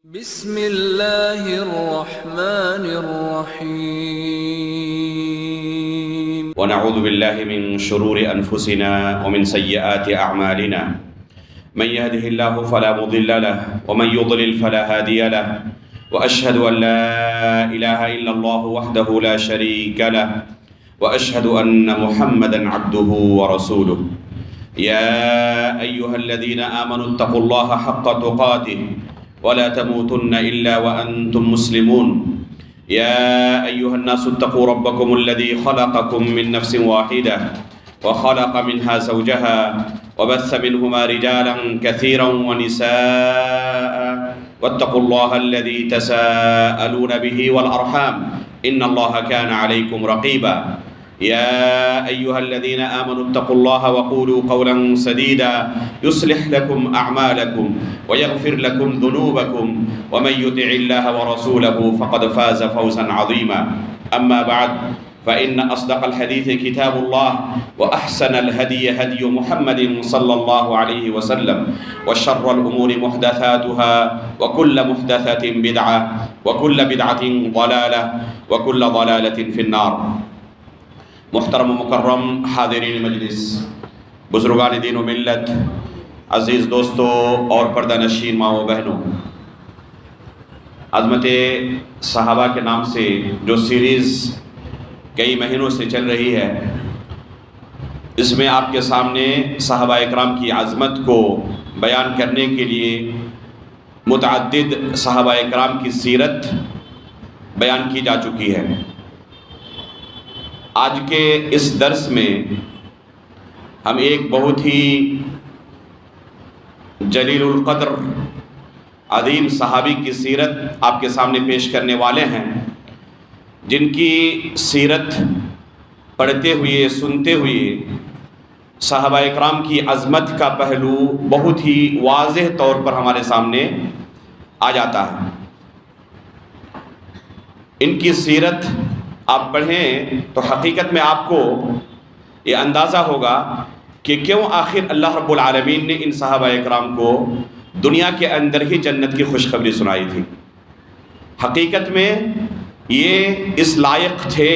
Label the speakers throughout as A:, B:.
A: بسم اللہ الرحمن الرحیم
B: ونعوذ باللہ من شرور انفسنا ومن سیئات اعمالنا من يهده الله فلا مضل له ومن يضلل فلا هادي له واشهد ان لا اله الا الله وحده لا شريك له واشهد ان محمدا عبده ورسوله يا ايها الذين امنوا اتقوا الله حق تقاته ولا تموتن إلا وأنتم مسلمون يا أيها الناس اتقوا ربكم الذي خلقكم من نفس واحدة وخلق منها زوجها وبث منهما رجالا كثيرا ونساء واتقوا الله الذي تساءلون به والأرحام إن الله كان عليكم رقيبا يا أيها الذين آمنوا اتقوا الله وقولوا قولا سديدا يصلح لكم أعمالكم ويغفر لكم ذنوبكم ومن يطع الله ورسوله فقد فاز فوزا عظيما أما بعد فإن أصدق الحديث كتاب الله وأحسن الهدي هدي محمد صلى الله عليه وسلم وشر الأمور محدثاتها وكل محدثة بدعة وكل بدعة ضلالة وكل ضلالة في النار۔ محترم و مکرم حاضرین مجلس، بزرگان دین و ملت، عزیز دوستوں اور پردہ نشین ماں و بہنوں، عظمت صحابہ کے نام سے جو سیریز کئی مہینوں سے چل رہی ہے، اس میں آپ کے سامنے صحابہ اکرام کی عظمت کو بیان کرنے کے لیے متعدد صحابہ اکرام کی سیرت بیان کی جا چکی ہے۔ آج کے اس درس میں ہم ایک بہت ہی جلیل القدر عظیم صحابی کی سیرت آپ کے سامنے پیش کرنے والے ہیں، جن کی سیرت پڑھتے ہوئے سنتے ہوئے صحابہ اکرام کی عظمت کا پہلو بہت ہی واضح طور پر ہمارے سامنے آ جاتا ہے۔ ان کی سیرت آپ پڑھیں تو حقیقت میں آپ کو یہ اندازہ ہوگا کہ کیوں آخر اللہ رب العالمین نے ان صحابہ اکرام کو دنیا کے اندر ہی جنت کی خوشخبری سنائی تھی۔ حقیقت میں یہ اس لائق تھے،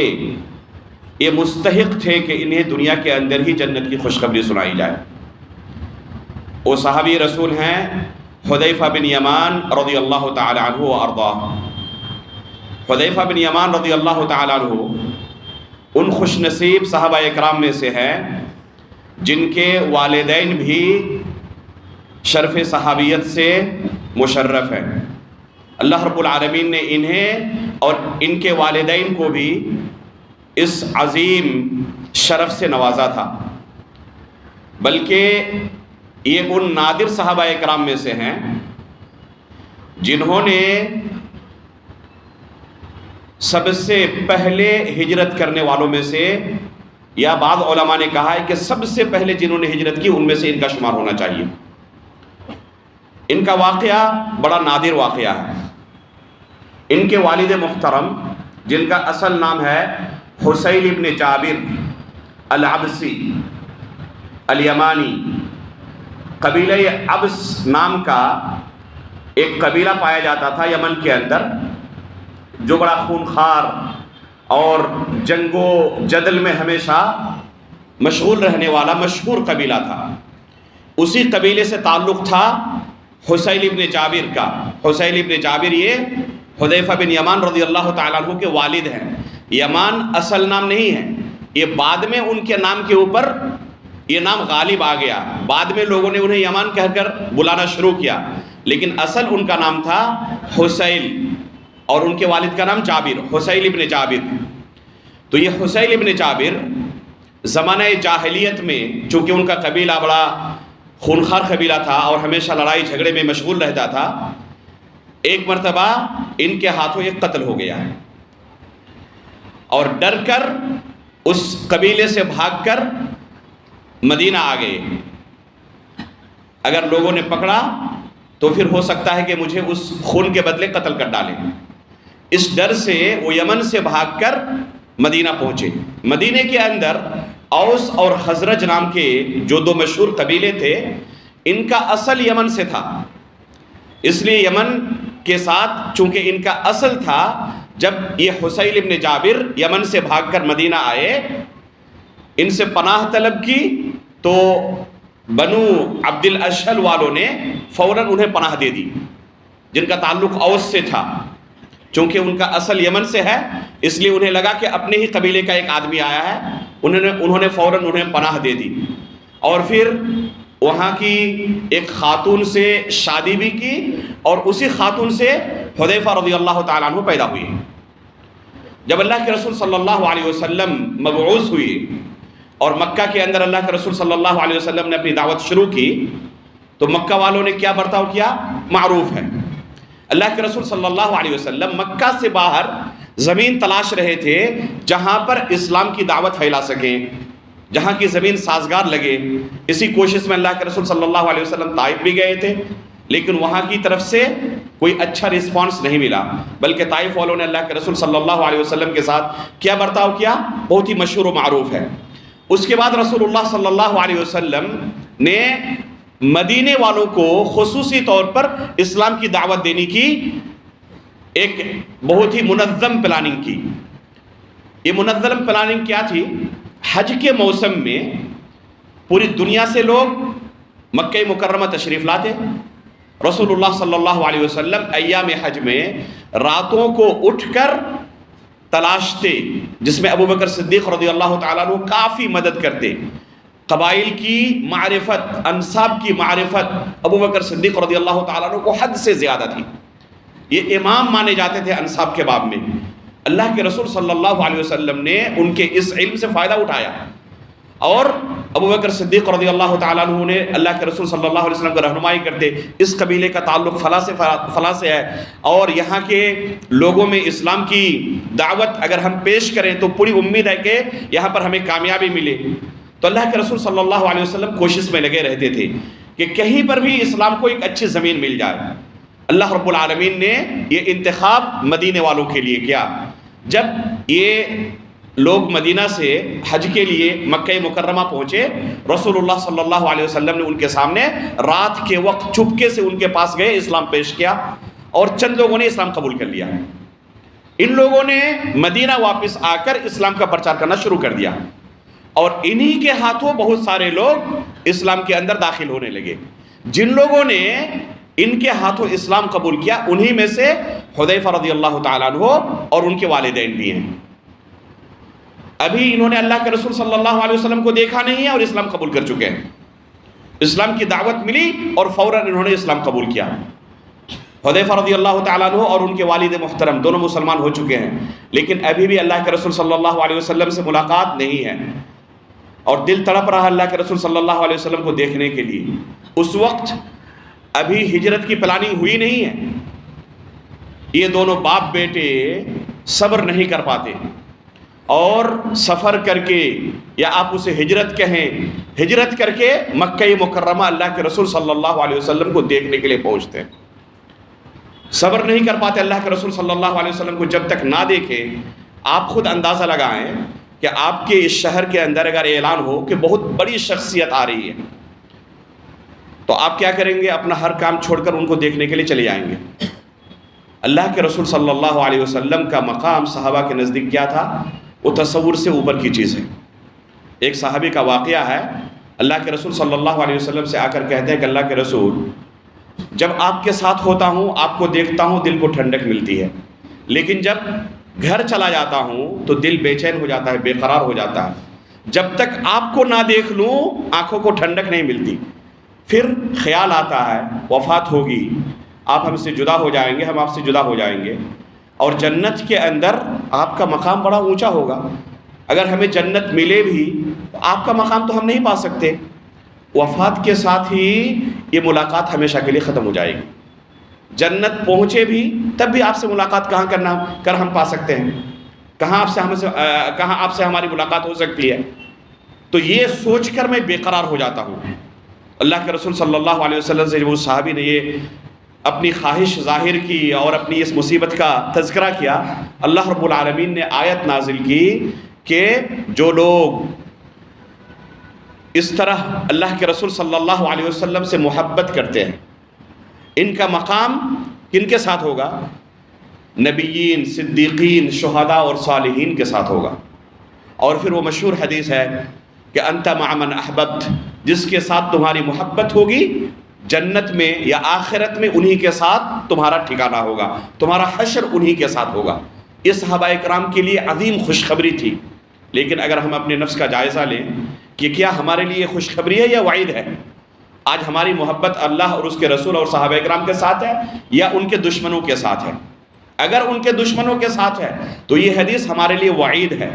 B: یہ مستحق تھے کہ انہیں دنیا کے اندر ہی جنت کی خوشخبری سنائی جائے۔ وہ صحابی رسول ہیں حذیفہ بن یمان رضی اللہ تعالی عنہ و ارضاہ۔ حذیفہ بن یمان رضی اللہ تعالیٰ عنہ ان خوش نصیب صحابہ اکرام میں سے ہیں جن کے والدین بھی شرف صحابیت سے مشرف ہیں۔ اللہ رب العالمین نے انہیں اور ان کے والدین کو بھی اس عظیم شرف سے نوازا تھا، بلکہ یہ ان نادر صحابہ اکرام میں سے ہیں جنہوں نے سب سے پہلے ہجرت کرنے والوں میں سے، یا بعض علماء نے کہا ہے کہ سب سے پہلے جنہوں نے ہجرت کی ان میں سے ان کا شمار ہونا چاہیے۔ ان کا واقعہ بڑا نادر واقعہ ہے۔ ان کے والد محترم، جن کا اصل نام ہے حسین ابن جابر العبسی الیمانی، قبیلہ عبس نام کا ایک قبیلہ پایا جاتا تھا یمن کے اندر، جو بڑا خونخوار اور جنگ و جدل میں ہمیشہ مشغول رہنے والا مشہور قبیلہ تھا۔ اسی قبیلے سے تعلق تھا حسین ابن جابر کا۔ حسین ابن جابر یہ حذیفہ بن یمان رضی اللہ تعالیٰ عنہ کے والد ہیں۔ یمان اصل نام نہیں ہے، یہ بعد میں ان کے نام کے اوپر یہ نام غالب آ گیا، بعد میں لوگوں نے انہیں یمان کہہ کر بلانا شروع کیا، لیکن اصل ان کا نام تھا حسین، اور ان کے والد کا نام جابر، حسین ابن جابر۔ تو یہ حسین ابن جابر زمانہ جاہلیت میں، چونکہ ان کا قبیلہ بڑا خونخوار قبیلہ تھا اور ہمیشہ لڑائی جھگڑے میں مشغول رہتا تھا، ایک مرتبہ ان کے ہاتھوں ایک قتل ہو گیا ہے، اور ڈر کر اس قبیلے سے بھاگ کر مدینہ آ گئے۔ اگر لوگوں نے پکڑا تو پھر ہو سکتا ہے کہ مجھے اس خون کے بدلے قتل کر ڈالیں۔ اس ڈر سے وہ یمن سے بھاگ کر مدینہ پہنچے۔ مدینہ کے اندر اوس اور خزرج نام کے جو دو مشہور قبیلے تھے، ان کا اصل یمن سے تھا، اس لیے یمن کے ساتھ، چونکہ ان کا اصل تھا جب یہ حسیل ابن جابر یمن سے بھاگ کر مدینہ آئے، ان سے پناہ طلب کی تو بنو عبد الاشہل والوں نے فوراً انہیں پناہ دے دی، جن کا تعلق اوس سے تھا۔ چونکہ ان کا اصل یمن سے ہے، اس لیے انہیں لگا کہ اپنے ہی قبیلے کا ایک آدمی آیا ہے، انہوں نے فوراً انہیں پناہ دے دی، اور پھر وہاں کی ایک خاتون سے شادی بھی کی، اور اسی خاتون سے حذیفہ رضی اللہ تعالیٰ عنہ پیدا ہوئی۔ جب اللہ کے رسول صلی اللہ علیہ وسلم مبعوث ہوئی اور مکہ کے اندر اللہ کے رسول صلی اللہ علیہ وسلم نے اپنی دعوت شروع کی، تو مکہ والوں نے کیا برتاؤ کیا؟ معروف ہے، اللہ کے رسول صلی اللہ علیہ وسلم مکہ سے باہر زمین تلاش رہے تھے جہاں پر اسلام کی دعوت پھیلا سکیں، جہاں کی زمین سازگار لگے۔ اسی کوشش میں اللہ کے رسول صلی اللہ علیہ وسلم طائف بھی گئے تھے، لیکن وہاں کی طرف سے کوئی اچھا رسپانس نہیں ملا، بلکہ طائف والوں نے اللہ کے رسول صلی اللہ علیہ وسلم کے ساتھ کیا برتاؤ کیا؟ بہت ہی مشہور و معروف ہے۔ اس کے بعد رسول اللہ صلی اللہ علیہ وسلم نے مدینے والوں کو خصوصی طور پر اسلام کی دعوت دینے کی ایک بہت ہی منظم پلاننگ کی۔ یہ منظم پلاننگ کیا تھی؟ حج کے موسم میں پوری دنیا سے لوگ مکہ مکرمہ تشریف لاتے، رسول اللہ صلی اللہ علیہ وسلم ایام حج میں راتوں کو اٹھ کر تلاشتے، جس میں ابو بکر صدیق رضی اللہ تعالیٰ عنہ کافی مدد کرتے۔ قبائل کی معرفت، انصاب کی معرفت ابو بکر صدیق رضی اللہ تعالیٰ عنہ کو حد سے زیادہ تھی، یہ امام مانے جاتے تھے انصاب کے باب میں۔ اللہ کے رسول صلی اللہ علیہ وسلم نے ان کے اس علم سے فائدہ اٹھایا، اور ابو بکر صدیق رضی اللہ تعالیٰ عنہ نے اللہ کے رسول صلی اللہ علیہ وسلم کو رہنمائی کرتے، اس قبیلے کا تعلق فلاں سے ہے، اور یہاں کے لوگوں میں اسلام کی دعوت اگر ہم پیش کریں تو پوری امید ہے کہ یہاں پر ہمیں کامیابی ملے۔ تو اللہ کے رسول صلی اللہ علیہ وسلم کوشش میں لگے رہتے تھے کہ کہیں پر بھی اسلام کو ایک اچھی زمین مل جائے۔ اللہ رب العالمین نے یہ انتخاب مدینے والوں کے لیے کیا۔ جب یہ لوگ مدینہ سے حج کے لیے مکہ مکرمہ پہنچے، رسول اللہ صلی اللہ علیہ وسلم نے ان کے سامنے رات کے وقت چپکے سے ان کے پاس گئے، اسلام پیش کیا، اور چند لوگوں نے اسلام قبول کر لیا۔ ان لوگوں نے مدینہ واپس آ کر اسلام کا پرچار کرنا شروع کر دیا، اور انہی کے ہاتھوں بہت سارے لوگ اسلام کے اندر داخل ہونے لگے۔ جن لوگوں نے ان کے ہاتھوں اسلام قبول کیا، انہی میں سے حذیفہ رضی اللہ تعالیٰ عنہ اور ان کے والدین بھی ہیں۔ ابھی انہوں نے اللہ کے رسول صلی اللہ علیہ وسلم کو دیکھا نہیں ہے اور اسلام قبول کر چکے ہیں، اسلام کی دعوت ملی اور فوراً انہوں نے اسلام قبول کیا۔ حذیفہ رضی اللہ تعالیٰ عنہ اور ان کے والد محترم دونوں مسلمان ہو چکے ہیں، لیکن ابھی بھی اللہ کے رسول صلی اللہ علیہ وسلم سے ملاقات نہیں ہے، اور دل تڑپ رہا اللہ کے رسول صلی اللہ علیہ وسلم کو دیکھنے کے لیے۔ اس وقت ابھی ہجرت کی پلاننگ ہوئی نہیں ہے، یہ دونوں باپ بیٹے صبر نہیں کر پاتے، اور سفر کر کے، یا آپ اسے ہجرت کہیں، ہجرت کر کے مکہ مکرمہ اللہ کے رسول صلی اللہ علیہ وسلم کو دیکھنے کے لیے پہنچتے ہیں۔ صبر نہیں کر پاتے اللہ کے رسول صلی اللہ علیہ وسلم کو جب تک نہ دیکھیں۔ آپ خود اندازہ لگائیں کہ آپ کے اس شہر کے اندر اگر اعلان ہو کہ بہت بڑی شخصیت آ رہی ہے، تو آپ کیا کریں گے؟ اپنا ہر کام چھوڑ کر ان کو دیکھنے کے لیے چلے جائیں گے۔ اللہ کے رسول صلی اللہ علیہ وسلم کا مقام صحابہ کے نزدیک کیا تھا؟ وہ تصور سے اوپر کی چیز ہے۔ ایک صحابی کا واقعہ ہے، اللہ کے رسول صلی اللہ علیہ وسلم سے آ کر کہتے ہیں کہ اللہ کے رسول، جب آپ کے ساتھ ہوتا ہوں، آپ کو دیکھتا ہوں، دل کو ٹھنڈک ملتی ہے، لیکن جب گھر چلا جاتا ہوں تو دل بے چین ہو جاتا ہے، بے قرار ہو جاتا ہے۔ جب تک آپ کو نہ دیکھ لوں آنکھوں کو ٹھنڈک نہیں ملتی۔ پھر خیال آتا ہے وفات ہوگی، آپ ہم سے جدا ہو جائیں گے، ہم آپ سے جدا ہو جائیں گے، اور جنت کے اندر آپ کا مقام بڑا اونچا ہوگا، اگر ہمیں جنت ملے بھی تو آپ کا مقام تو ہم نہیں پا سکتے۔ وفات کے ساتھ ہی یہ ملاقات ہمیشہ کے لیے ختم ہو جائے گی۔ جنت پہنچے بھی تب بھی آپ سے ملاقات کہاں ہم پا سکتے ہیں؟ کہاں آپ سے ہماری ملاقات ہو سکتی ہے؟ تو یہ سوچ کر میں بے قرار ہو جاتا ہوں۔ اللہ کے رسول صلی اللہ علیہ وسلم سے جب اس صحابی نے یہ اپنی خواہش ظاہر کی اور اپنی اس مصیبت کا تذکرہ کیا، اللہ رب العالمین نے آیت نازل کی کہ جو لوگ اس طرح اللہ کے رسول صلی اللہ علیہ وسلم سے محبت کرتے ہیں، ان کا مقام کن کے ساتھ ہوگا؟ نبیین، صدیقین، شہداء اور صالحین کے ساتھ ہوگا۔ اور پھر وہ مشہور حدیث ہے کہ انت مع من احببت، جس کے ساتھ تمہاری محبت ہوگی جنت میں یا آخرت میں انہی کے ساتھ تمہارا ٹھکانہ ہوگا، تمہارا حشر انہی کے ساتھ ہوگا۔ یہ صحابہ کرام کے لیے عظیم خوشخبری تھی۔ لیکن اگر ہم اپنے نفس کا جائزہ لیں کہ کیا ہمارے لیے خوشخبری ہے یا وعید ہے؟ آج ہماری محبت اللہ اور اس کے رسول اور صحابہ کرام کے ساتھ ہے یا ان کے دشمنوں کے ساتھ ہے؟ اگر ان کے دشمنوں کے ساتھ ہے تو یہ حدیث ہمارے لیے وعید ہے،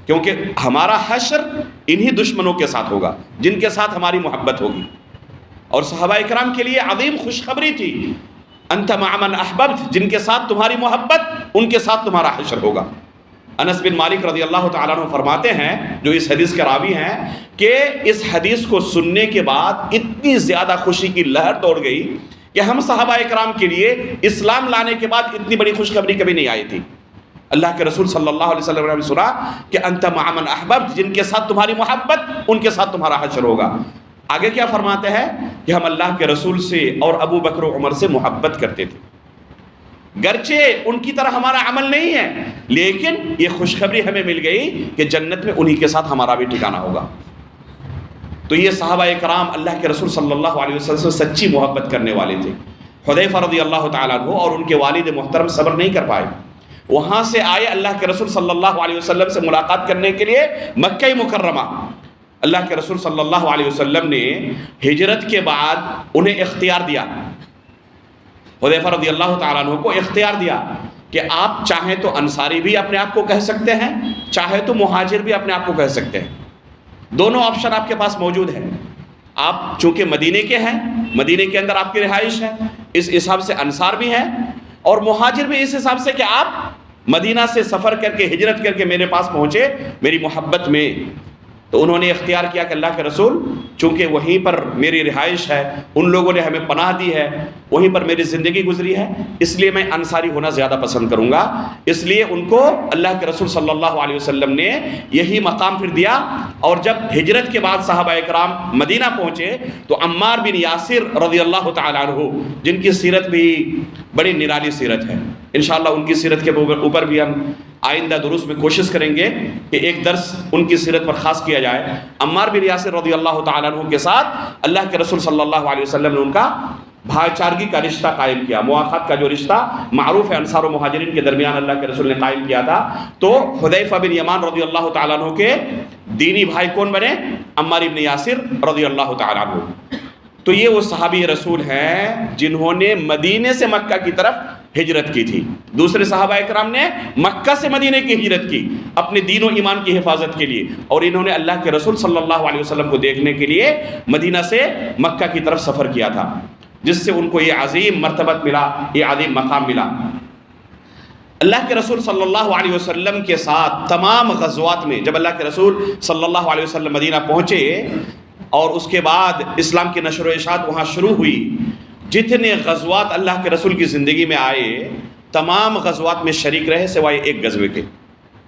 B: کیونکہ ہمارا حشر انہی دشمنوں کے ساتھ ہوگا جن کے ساتھ ہماری محبت ہوگی۔ اور صحابہ کرام کے لیے عظیم خوشخبری تھی، انت مع من احببت، جن کے ساتھ تمہاری محبت ان کے ساتھ تمہارا حشر ہوگا۔ انس بن مالک رضی اللہ تعالیٰ عنہ فرماتے ہیں، جو اس حدیث کے راوی ہیں، کہ اس حدیث کو سننے کے بعد اتنی زیادہ خوشی کی لہر دوڑ گئی کہ ہم صحابہ کرام کے لیے اسلام لانے کے بعد اتنی بڑی خوشخبری کبھی نہیں آئی تھی۔ اللہ کے رسول صلی اللہ علیہ وسلم نے سنا کہ انت مع من احببت، جن کے ساتھ تمہاری محبت ان کے ساتھ تمہارا حشر ہوگا۔ آگے کیا فرماتے ہیں کہ ہم اللہ کے رسول سے اور ابو بکر و عمر سے محبت کرتے تھے، گرچہ ان کی طرح ہمارا عمل نہیں ہے، لیکن یہ خوشخبری ہمیں مل گئی کہ جنت میں انہی کے ساتھ ہمارا بھی ٹھکانہ ہوگا۔ تو یہ صحابہ کرام اللہ کے رسول صلی اللہ علیہ وسلم سے سچی محبت کرنے والے تھے۔ حذیفہ رضی اللہ تعالیٰ عنہ اور ان کے والد محترم صبر نہیں کر پائے، وہاں سے آئے اللہ کے رسول صلی اللہ علیہ وسلم سے ملاقات کرنے کے لیے مکہ مکرمہ۔ اللہ کے رسول صلی اللہ علیہ وسلم نے ہجرت کے بعد انہیں اختیار دیا، حذیفہ رضی اللہ تعالیٰ عنہ کو اختیار دیا کہ آپ چاہیں تو انصاری بھی اپنے آپ کو کہہ سکتے ہیں، چاہے تو مہاجر بھی اپنے آپ کو کہہ سکتے ہیں، دونوں آپشن آپ کے پاس موجود ہیں۔ آپ چونکہ مدینے کے ہیں، مدینے کے اندر آپ کی رہائش ہے، اس حساب سے انصار بھی ہیں، اور مہاجر بھی اس حساب سے کہ آپ مدینہ سے سفر کر کے ہجرت کر کے میرے پاس پہنچے میری محبت میں۔ تو انہوں نے اختیار کیا کہ اللہ کے رسول چونکہ وہیں پر میری رہائش ہے، ان لوگوں نے ہمیں پناہ دی ہے، وہیں پر میری زندگی گزری ہے، اس لیے میں انصاری ہونا زیادہ پسند کروں گا۔ اس لیے ان کو اللہ کے رسول صلی اللہ علیہ وسلم نے یہی مقام پھر دیا۔ اور جب ہجرت کے بعد صحابہ کرام مدینہ پہنچے تو عمار بن یاسر رضی اللہ تعالیٰ عنہ، جن کی سیرت بھی بڑی نرالی سیرت ہے، انشاءاللہ ان کی سیرت کے اوپر بھی ہم آئندہ دروس میں کوشش کریں گے کہ ایک درس ان کی سیرت پر خاص کیا جائے۔ عمار بن یاسر رضی اللہ تعالیٰ عنہ کے ساتھ اللہ کے رسول صلی اللہ علیہ وسلم نے ان کا بھائی چارگی کا رشتہ قائم کیا، مواخات کا جو رشتہ معروف ہے انصار و مہاجرین کے درمیان اللہ کے رسول نے قائم کیا تھا۔ تو حذیفہ بن یمان رضی اللہ تعالیٰ عنہ کے دینی بھائی کون بنے؟ عمار بن یاسر رضی اللہ تعالیٰ عنہ۔ تو یہ وہ صحابی رسول ہیں جنہوں نے مدینے سے مکہ کی طرف ہجرت کی تھی۔ دوسرے صحابہ کرام نے مکہ سے مدینے کی ہجرت کی اپنے دین و ایمان کی حفاظت کے لیے، اور انہوں نے اللہ کے رسول صلی اللہ علیہ وسلم کو دیکھنے کے لیے مدینہ سے مکہ کی طرف سفر کیا تھا، جس سے ان کو یہ عظیم مرتبت ملا، یہ عظیم مقام ملا۔ اللہ کے رسول صلی اللہ علیہ وسلم کے ساتھ تمام غزوات میں، جب اللہ کے رسول صلی اللہ علیہ وسلم مدینہ پہنچے اور اس کے بعد اسلام کی نشر و اشاعت وہاں شروع ہوئی، جتنے غزوات اللہ کے رسول کی زندگی میں آئے تمام غزوات میں شریک رہے سوائے ایک غزوے کے،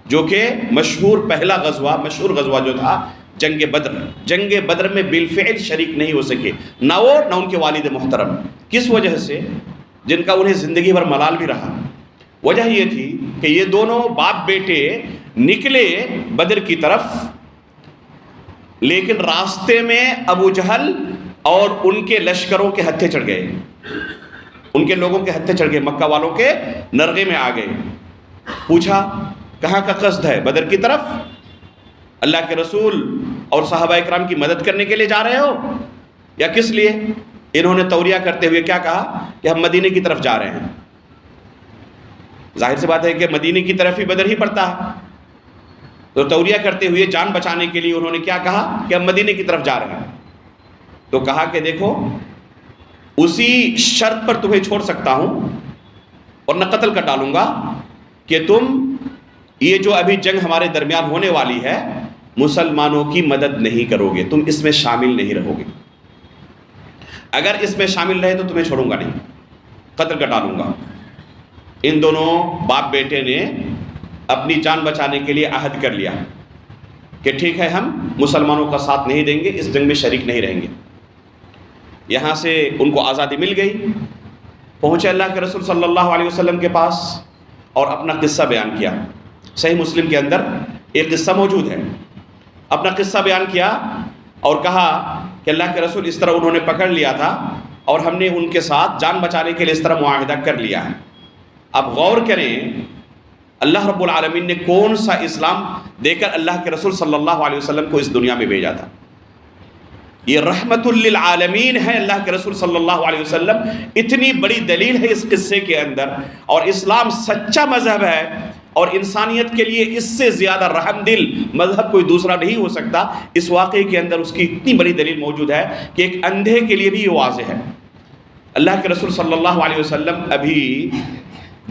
B: جو کہ مشہور پہلا غزوہ، مشہور غزوہ جو تھا جنگ بدر۔ جنگ بدر میں بالفعل شریک نہیں ہو سکے، نہ وہ نہ ان کے والد محترم۔ کس وجہ سے؟ جن کا انہیں زندگی بھر ملال بھی رہا۔ وجہ یہ تھی کہ یہ دونوں باپ بیٹے نکلے بدر کی طرف، لیکن راستے میں ابو جہل اور ان کے لشکروں کے ہتھے چڑھ گئے، ان کے لوگوں کے ہتھے چڑھ گئے، مکہ والوں کے نرغے میں آ گئے۔ پوچھا کہاں کا قصد ہے؟ بدر کی طرف؟ اللہ کے رسول اور صحابہ اکرام کی مدد کرنے کے لیے جا رہے ہو یا کس لیے؟ انہوں نے توریہ کرتے ہوئے کیا کہا کہ ہم مدینے کی طرف جا رہے ہیں۔ ظاہر سی بات ہے کہ مدینے کی طرف ہی بدر ہی پڑتا ہے، تو توریہ کرتے ہوئے جان بچانے کے لیے انہوں نے کیا کہا کہ ہم مدینے کی طرف جا رہے ہیں۔ تو کہا کہ دیکھو اسی شرط پر تمہیں چھوڑ سکتا ہوں اور نہ قتل کر ڈالوں گا کہ تم یہ جو ابھی جنگ ہمارے درمیان ہونے والی ہے مسلمانوں کی مدد نہیں کرو گے، تم اس میں شامل نہیں رہو گے۔ اگر اس میں شامل رہے تو تمہیں چھوڑوں گا نہیں، قتل کر ڈالوں گا۔ ان دونوں باپ بیٹے نے اپنی جان بچانے کے لیے عہد کر لیا کہ ٹھیک ہے ہم مسلمانوں کا ساتھ نہیں دیں گے، اس جنگ میں شریک نہیں رہیں گے۔ یہاں سے ان کو آزادی مل گئی، پہنچے اللہ کے رسول صلی اللہ علیہ وسلم کے پاس اور اپنا قصہ بیان کیا. صحیح مسلم کے اندر ایک قصہ موجود ہے. اپنا قصہ بیان کیا اور کہا کہ اللہ کے رسول اس طرح انہوں نے پکڑ لیا تھا اور ہم نے ان کے ساتھ جان بچانے کے لیے اس طرح معاہدہ کر لیا ہے. اب غور کریں اللہ رب العالمین نے کون سا اسلام دے کر اللہ کے رسول صلی اللہ علیہ وسلم کو اس دنیا میں بھیجا تھا. یہ رحمت للعالمین ہے اللہ کے رسول صلی اللہ علیہ وسلم. اتنی بڑی دلیل ہے اس قصے کے اندر. اور اسلام سچا مذہب ہے اور انسانیت کے لیے اس سے زیادہ رحم دل مذہب کوئی دوسرا نہیں ہو سکتا. اس واقعے کے اندر اس کی اتنی بڑی دلیل موجود ہے کہ ایک اندھے کے لیے بھی یہ واضح ہے. اللہ کے رسول صلی اللہ علیہ وسلم ابھی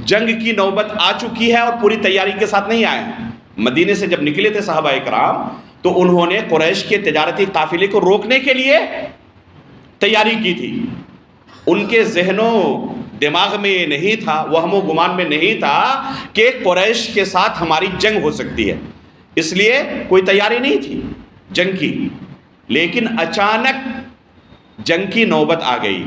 B: جنگ کی نوبت آ چکی ہے اور پوری تیاری کے ساتھ نہیں آئے ہیں. مدینے سے جب نکلے تھے صحابہ اکرام تو انہوں نے قریش کے تجارتی قافلے کو روکنے کے لیے تیاری کی تھی. ان کے ذہنوں دماغ میں یہ نہیں تھا, وہم و گمان میں نہیں تھا کہ قریش کے ساتھ ہماری جنگ ہو سکتی ہے. اس لیے کوئی تیاری نہیں تھی جنگ کی. لیکن اچانک جنگ کی نوبت آ گئی.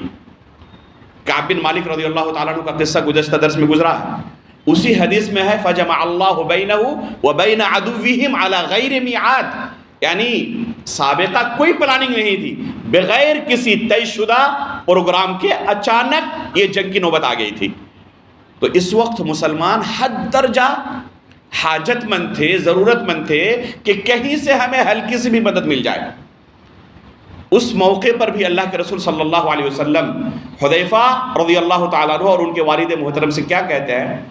B: کعب بن مالک رضی اللہ تعالیٰ عنہ کا قصہ گزشتہ درس میں گزرا ہے. اسی حدیث میں ہے فَجَمَعَ اللَّهُ بَيْنَهُ وَبَيْنَ عَدُوِّهِمْ عَلَى غَيْرِ مِيعَادٍ. یعنی سابقہ کوئی پلاننگ نہیں تھی, بغیر کسی طے شدہ پروگرام کے اچانک یہ جنگ کی نوبت آ گئی تھی. تو اس وقت مسلمان حد درجہ حاجت مند تھے, ضرورت مند تھے کہ کہیں سے ہمیں ہلکی سی بھی مدد مل جائے. اس موقع پر بھی اللہ کے رسول صلی اللہ علیہ وسلم حذیفہ رضی اللہ تعالیٰ عنہ اور ان کے والد محترم سے کیا کہتے ہیں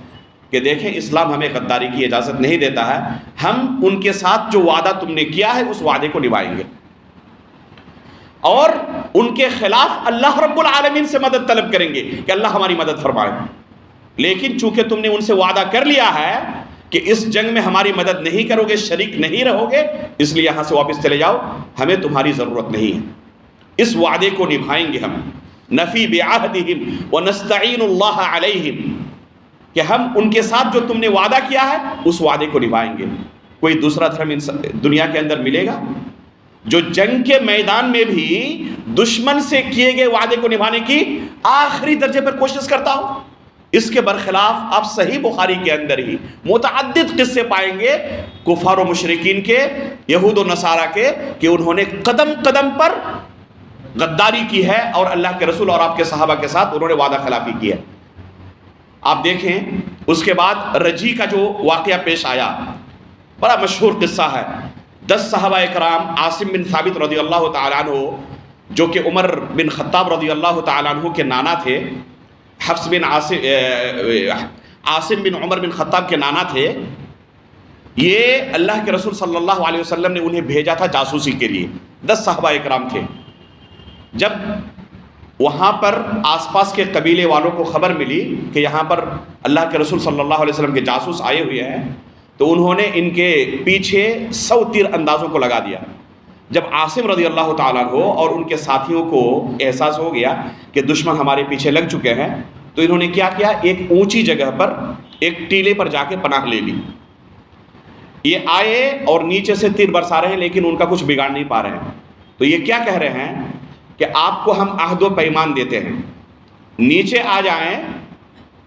B: کہ دیکھیں اسلام ہمیں غداری کی اجازت نہیں دیتا ہے, ہم ان کے ساتھ جو وعدہ تم نے کیا ہے اس وعدے کو نبھائیں گے اور ان کے خلاف اللہ رب العالمین سے مدد طلب کریں گے کہ اللہ ہماری مدد فرمائے. لیکن چونکہ تم نے ان سے وعدہ کر لیا ہے کہ اس جنگ میں ہماری مدد نہیں کرو گے, شریک نہیں رہو گے, اس لیے یہاں سے واپس چلے جاؤ, ہمیں تمہاری ضرورت نہیں ہے. اس وعدے کو نبھائیں گے ہم. نفی بعہدہم ونستعین اللہ علیہم, کہ ہم ان کے ساتھ جو تم نے وعدہ کیا ہے اس وعدے کو نبھائیں گے. کوئی دوسرا دھرم دنیا کے اندر ملے گا جو جنگ کے میدان میں بھی دشمن سے کیے گئے وعدے کو نبھانے کی آخری درجے پر کوشش کرتا ہو؟ اس کے برخلاف آپ صحیح بخاری کے اندر ہی متعدد قصے پائیں گے کفار و مشرکین کے, یہود و نصارہ کے, کہ انہوں نے قدم قدم پر غداری کی ہے اور اللہ کے رسول اور آپ کے صحابہ کے ساتھ انہوں نے وعدہ خلافی کی ہے. آپ دیکھیں اس کے بعد رجی کا جو واقعہ پیش آیا, بڑا مشہور قصہ ہے. 10 صحابہ اکرام عاصم بن ثابت رضی اللہ تعالیٰ عنہ جو کہ عمر بن خطاب رضی اللہ تعالیٰ عنہ کے نانا تھے, حفص بن عاصم بن عمر بن خطاب کے نانا تھے, یہ اللہ کے رسول صلی اللہ علیہ وسلم نے انہیں بھیجا تھا جاسوسی کے لیے. 10 صحابہ اکرام تھے. جب وہاں پر آس پاس کے قبیلے والوں کو خبر ملی کہ یہاں پر اللہ کے رسول صلی اللہ علیہ وسلم کے جاسوس آئے ہوئے ہیں تو انہوں نے ان کے پیچھے 100 تیر اندازوں کو لگا دیا. جب عاصم رضی اللہ تعالیٰ عنہ اور ان کے ساتھیوں کو احساس ہو گیا کہ دشمن ہمارے پیچھے لگ چکے ہیں تو انہوں نے کیا کیا, ایک اونچی جگہ پر ایک ٹیلے پر جا کے پناہ لے لی. یہ آئے اور نیچے سے تیر برسا رہے ہیں لیکن ان کا کچھ بگاڑ نہیں پا رہے ہیں. تو یہ کیا کہہ رہے ہیں کہ آپ کو ہم عہد و پیمان دیتے ہیں, نیچے آ جائیں,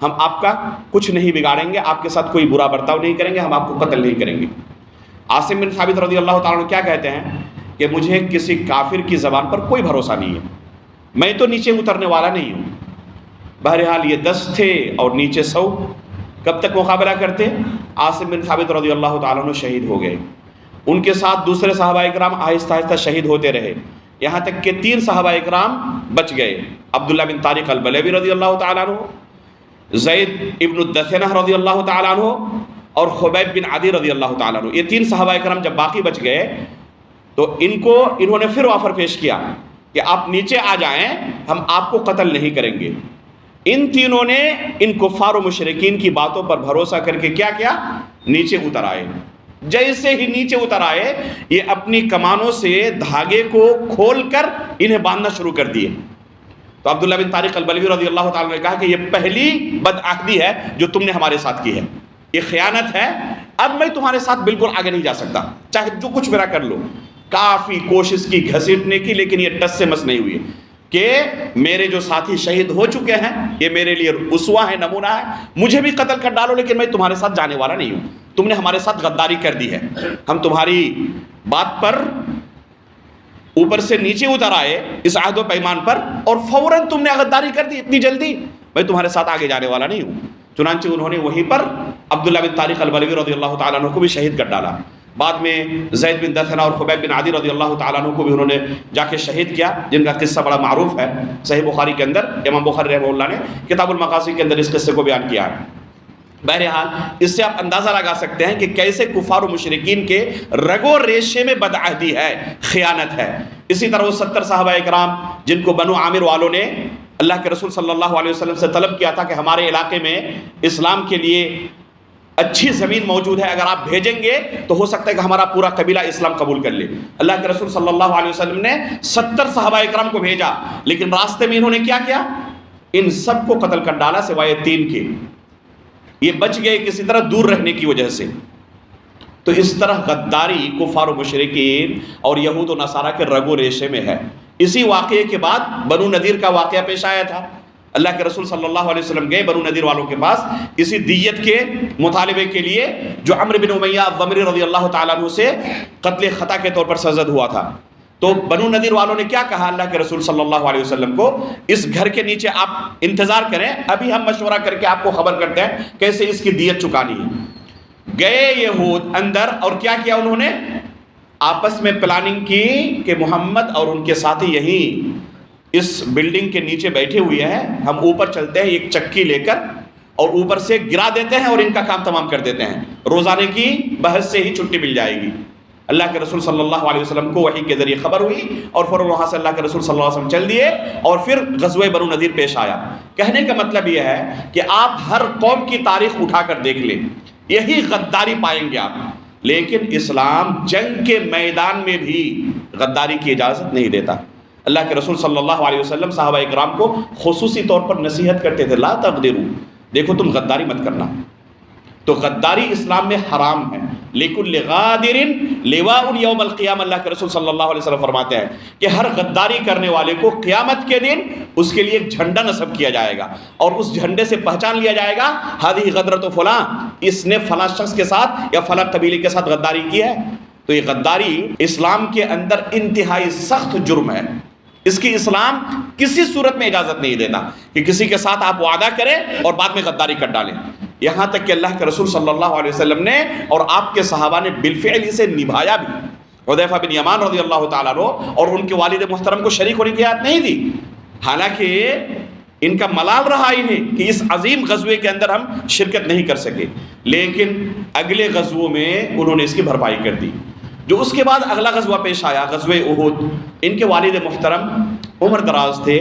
B: ہم آپ کا کچھ نہیں بگاڑیں گے, آپ کے ساتھ کوئی برا برتاؤ نہیں کریں گے, ہم آپ کو قتل نہیں کریں گے. عاصم بن ثابت رضی اللہ تعالیٰ عنہ کیا کہتے ہیں کہ مجھے کسی کافر کی زبان پر کوئی بھروسہ نہیں ہے, میں تو نیچے اترنے والا نہیں ہوں. بہرحال یہ 10 تھے اور نیچے 100, کب تک مقابلہ کرتے؟ عاصم بن ثابت رضی اللہ تعالیٰ عنہ شہید ہو گئے. ان کے ساتھ دوسرے صحابہ اکرام آہستہ آہستہ شہید ہوتے رہے, یہاں تک کہ 3 صحابہ اکرام بچ گئے. عبداللہ بن طارق البلوی رضی اللہ تعالیٰ عنہ, زید ابن الدثنہ رضی اللہ تعالیٰ عنہ اور خبیب بن عدی رضی اللہ تعالیٰ عنہ. یہ 3 صحابہ اکرام جب باقی بچ گئے تو انہوں نے پھر آفر پیش کیا کہ آپ نیچے آ جائیں, ہم آپ کو قتل نہیں کریں گے. ان تینوں نے ان کفار و مشرکین کی باتوں پر بھروسہ کر کے کیا کیا, نیچے اتر آئے. جیسے ہی نیچے اتر آئے یہ اپنی کمانوں سے دھاگے کو کھول کر انہیں باندھنا شروع کر دیے. تو عبداللہ بن طارق البلوی رضی اللہ تعالیٰ نے کہا کہ یہ پہلی بدعہدی ہے جو تم نے ہمارے ساتھ کی ہے, یہ خیانت ہے, اب میں تمہارے ساتھ بالکل آگے نہیں جا سکتا, چاہے جو کچھ میرا کر لو. کافی کوشش کی گھسیٹنے کی لیکن یہ ٹس سے مس نہیں ہوئی, کہ میرے جو ساتھی شہید ہو چکے ہیں یہ میرے لیے اسوہ ہے، نمونہ ہے، مجھے بھی قتل کر ڈالو لیکن میں تمہارے ساتھ جانے والا نہیں ہوں، تم نے ہمارے ساتھ غداری کر دی ہے، ہم تمہاری بات پر اوپر سے نیچے اتر آئے اس عہد و پیمان پر، اور فوراً تم نے غداری کر دی اتنی جلدی، میں تمہارے ساتھ آگے جانے والا نہیں ہوں۔ چنانچہ انہوں نے وہیں پر عبداللہ بن طارق البلوی رضی اللہ تعالیٰ عنہ کو بھی شہید کر ڈالا۔ بعد میں زید بن دثنہ اور خبیب بن عدی رضی اللہ تعالیٰ عنہ کو بھی انہوں نے جا کے شہید کیا، جن کا قصہ بڑا معروف ہے، صحیح بخاری کے اندر امام بخاری رحمہ اللہ نے کتاب المغازی کے اندر اس قصے کو بیان کیا ہے۔ بہرحال اس سے آپ اندازہ لگا سکتے ہیں کہ کیسے کفار و مشرکین کے رگ و ریشے میں بدعہدی ہے، خیانت ہے۔ اسی طرح وہ 70 صحابہ اکرام جن کو بنو عامر والوں نے اللہ کے رسول صلی اللہ علیہ وسلم سے طلب کیا تھا کہ ہمارے علاقے میں اسلام کے لیے اچھی زمین موجود ہے، اگر آپ بھیجیں گے تو ہو سکتا ہے کہ ہمارا پورا قبیلہ اسلام قبول کر لے۔ اللہ کے رسول صلی اللہ علیہ وسلم نے 70 صحابہ اکرام کو بھیجا، لیکن راستے میں انہوں نے کیا کیا؟ ان سب کو قتل کر ڈالا سوائے 3 کے، یہ بچ گئے کسی طرح دور رہنے کی وجہ سے۔ تو اس طرح غداری کفار و مشرکین اور یہود و نصارہ کے رگ و ریشے میں ہے۔ اسی واقعے کے بعد بنو نذیر کا واقعہ پیش آیا تھا، اللہ کے رسول صلی اللہ علیہ وسلم گئے بنو نذیر والوں کے پاس اسی دیت کے مطالبے کے لیے جو عمرو بن امیہ الضمری رضی اللہ تعالیٰ عنہ سے قتل خطا کے طور پر سرزد ہوا تھا۔ تو بنو نذیر والوں نے کیا کہا اللہ کے رسول صلی اللہ علیہ وسلم کو؟ اس گھر کے نیچے آپ انتظار کریں، ابھی ہم مشورہ کر کے آپ کو خبر کرتے ہیں کیسے اس کی دیت چکانی ہے۔ گئے یہود اندر اور کیا کیا انہوں نے؟ آپس میں پلاننگ کی کہ محمد اور ان کے ساتھی یہیں اس بلڈنگ کے نیچے بیٹھے ہوئے ہیں، ہم اوپر چلتے ہیں ایک چکی لے کر اور اوپر سے گرا دیتے ہیں اور ان کا کام تمام کر دیتے ہیں، روزانے کی بحث سے ہی چھٹی مل جائے گی۔ اللہ کے رسول صلی اللہ علیہ وسلم کو وحی کے ذریعے خبر ہوئی اور فوراً وہاں سے اللہ کے رسول صلی اللہ علیہ وسلم چل دیے اور پھر غزوہ بنو نذیر پیش آیا۔ کہنے کا مطلب یہ ہے کہ آپ ہر قوم کی تاریخ اٹھا کر دیکھ لیں، یہی غداری پائیں گے آپ، لیکن اسلام جنگ کے میدان میں بھی غداری کی اجازت نہیں دیتا۔ اللہ کے رسول صلی اللہ علیہ وسلم صحابہ اکرام کو خصوصی طور پر نصیحت کرتے تھے، لا تغدروا، دیکھو تم غداری مت کرنا۔ تو غداری اسلام میں حرام ہے، لِكُلِّ غَادِرٍ لِوَاءٌ یوم القیامہ، اللہ کے رسول صلی اللہ علیہ وسلم فرماتے ہیں کہ ہر غداری کرنے والے کو قیامت کے دن اس کے لیے ایک جھنڈا نصب کیا جائے گا اور اس جھنڈے سے پہچان لیا جائے گا ہذہ غدرۃ فلاں، اس نے فلاں شخص کے ساتھ یا فلاں قبیلے کے ساتھ غداری کی ہے۔ تو یہ غداری اسلام کے اندر انتہائی سخت جرم ہے، اس کی اسلام کسی صورت میں اجازت نہیں دیتا کہ کسی کے ساتھ آپ وعدہ کریں اور بعد میں غداری کر ڈالیں۔ یہاں تک کہ اللہ کے رسول صلی اللہ علیہ وسلم نے اور آپ کے صحابہ نے بالفعل اسے نبھایا بھی۔ حذیفہ بن یمان رضی اللہ تعالیٰ عنہ اور ان کے والد محترم کو شریک ہونے کی اجازت نہیں دی، حالانکہ ان کا ملال رہا انہیں کہ اس عظیم غزوے کے اندر ہم شرکت نہیں کر سکے، لیکن اگلے غزووں میں انہوں نے اس کی بھرپائی کر دی۔ جو اس کے بعد اگلا غزوہ پیش آیا غزوہ احد، ان کے والد محترم عمر دراز تھے،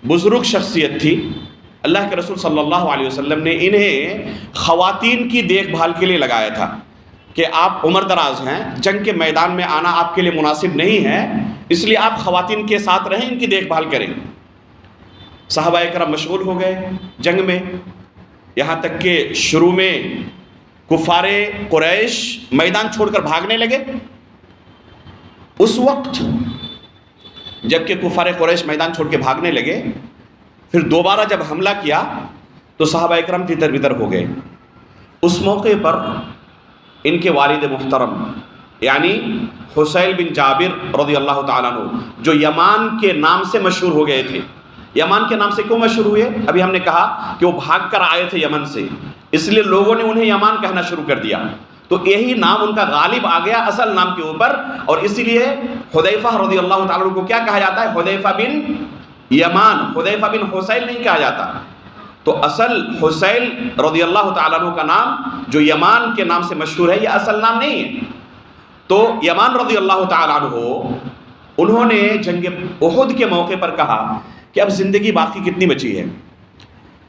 B: بزرگ شخصیت تھی۔ اللہ کے رسول صلی اللہ علیہ وسلم نے انہیں خواتین کی دیکھ بھال کے لیے لگایا تھا کہ آپ عمر دراز ہیں، جنگ کے میدان میں آنا آپ کے لیے مناسب نہیں ہے، اس لیے آپ خواتین کے ساتھ رہیں، ان کی دیکھ بھال کریں۔ صحابہ کرام مشغول ہو گئے جنگ میں، یہاں تک کہ شروع میں کفار قریش میدان چھوڑ کر بھاگنے لگے۔ اس وقت جب کہ کفار قریش میدان چھوڑ کے بھاگنے لگے، پھر دوبارہ جب حملہ کیا تو صحابہ اکرام تتر بتر ہو گئے۔ اس موقع پر ان کے والد محترم یعنی حسین بن جابر رضی اللہ تعالیٰ عنہ، جو یمان کے نام سے مشہور ہو گئے تھے۔ یمان کے نام سے کیوں مشہور ہوئے؟ ابھی ہم نے کہا کہ وہ بھاگ کر آئے تھے یمن سے، اس لیے لوگوں نے انہیں یمان کہنا شروع کر دیا، تو یہی نام ان کا غالب آ گیا اصل نام کے اوپر، اور اسی لیے حذیفہ رضی اللہ تعالیٰ عنہ کو کیا کہا جاتا ہے؟ حذیفہ بن یمان، حذیفہ بن حسین نہیں کہا جاتا۔ تو اصل حسین رضی اللہ تعالیٰ عنہ کا نام جو یمان کے نام سے مشہور ہے، یہ اصل نام نہیں ہے۔ تو یمان رضی اللہ تعالیٰ عنہ انہوں نے جنگ احد کے موقع پر کہا کہ اب زندگی باقی کتنی بچی ہے،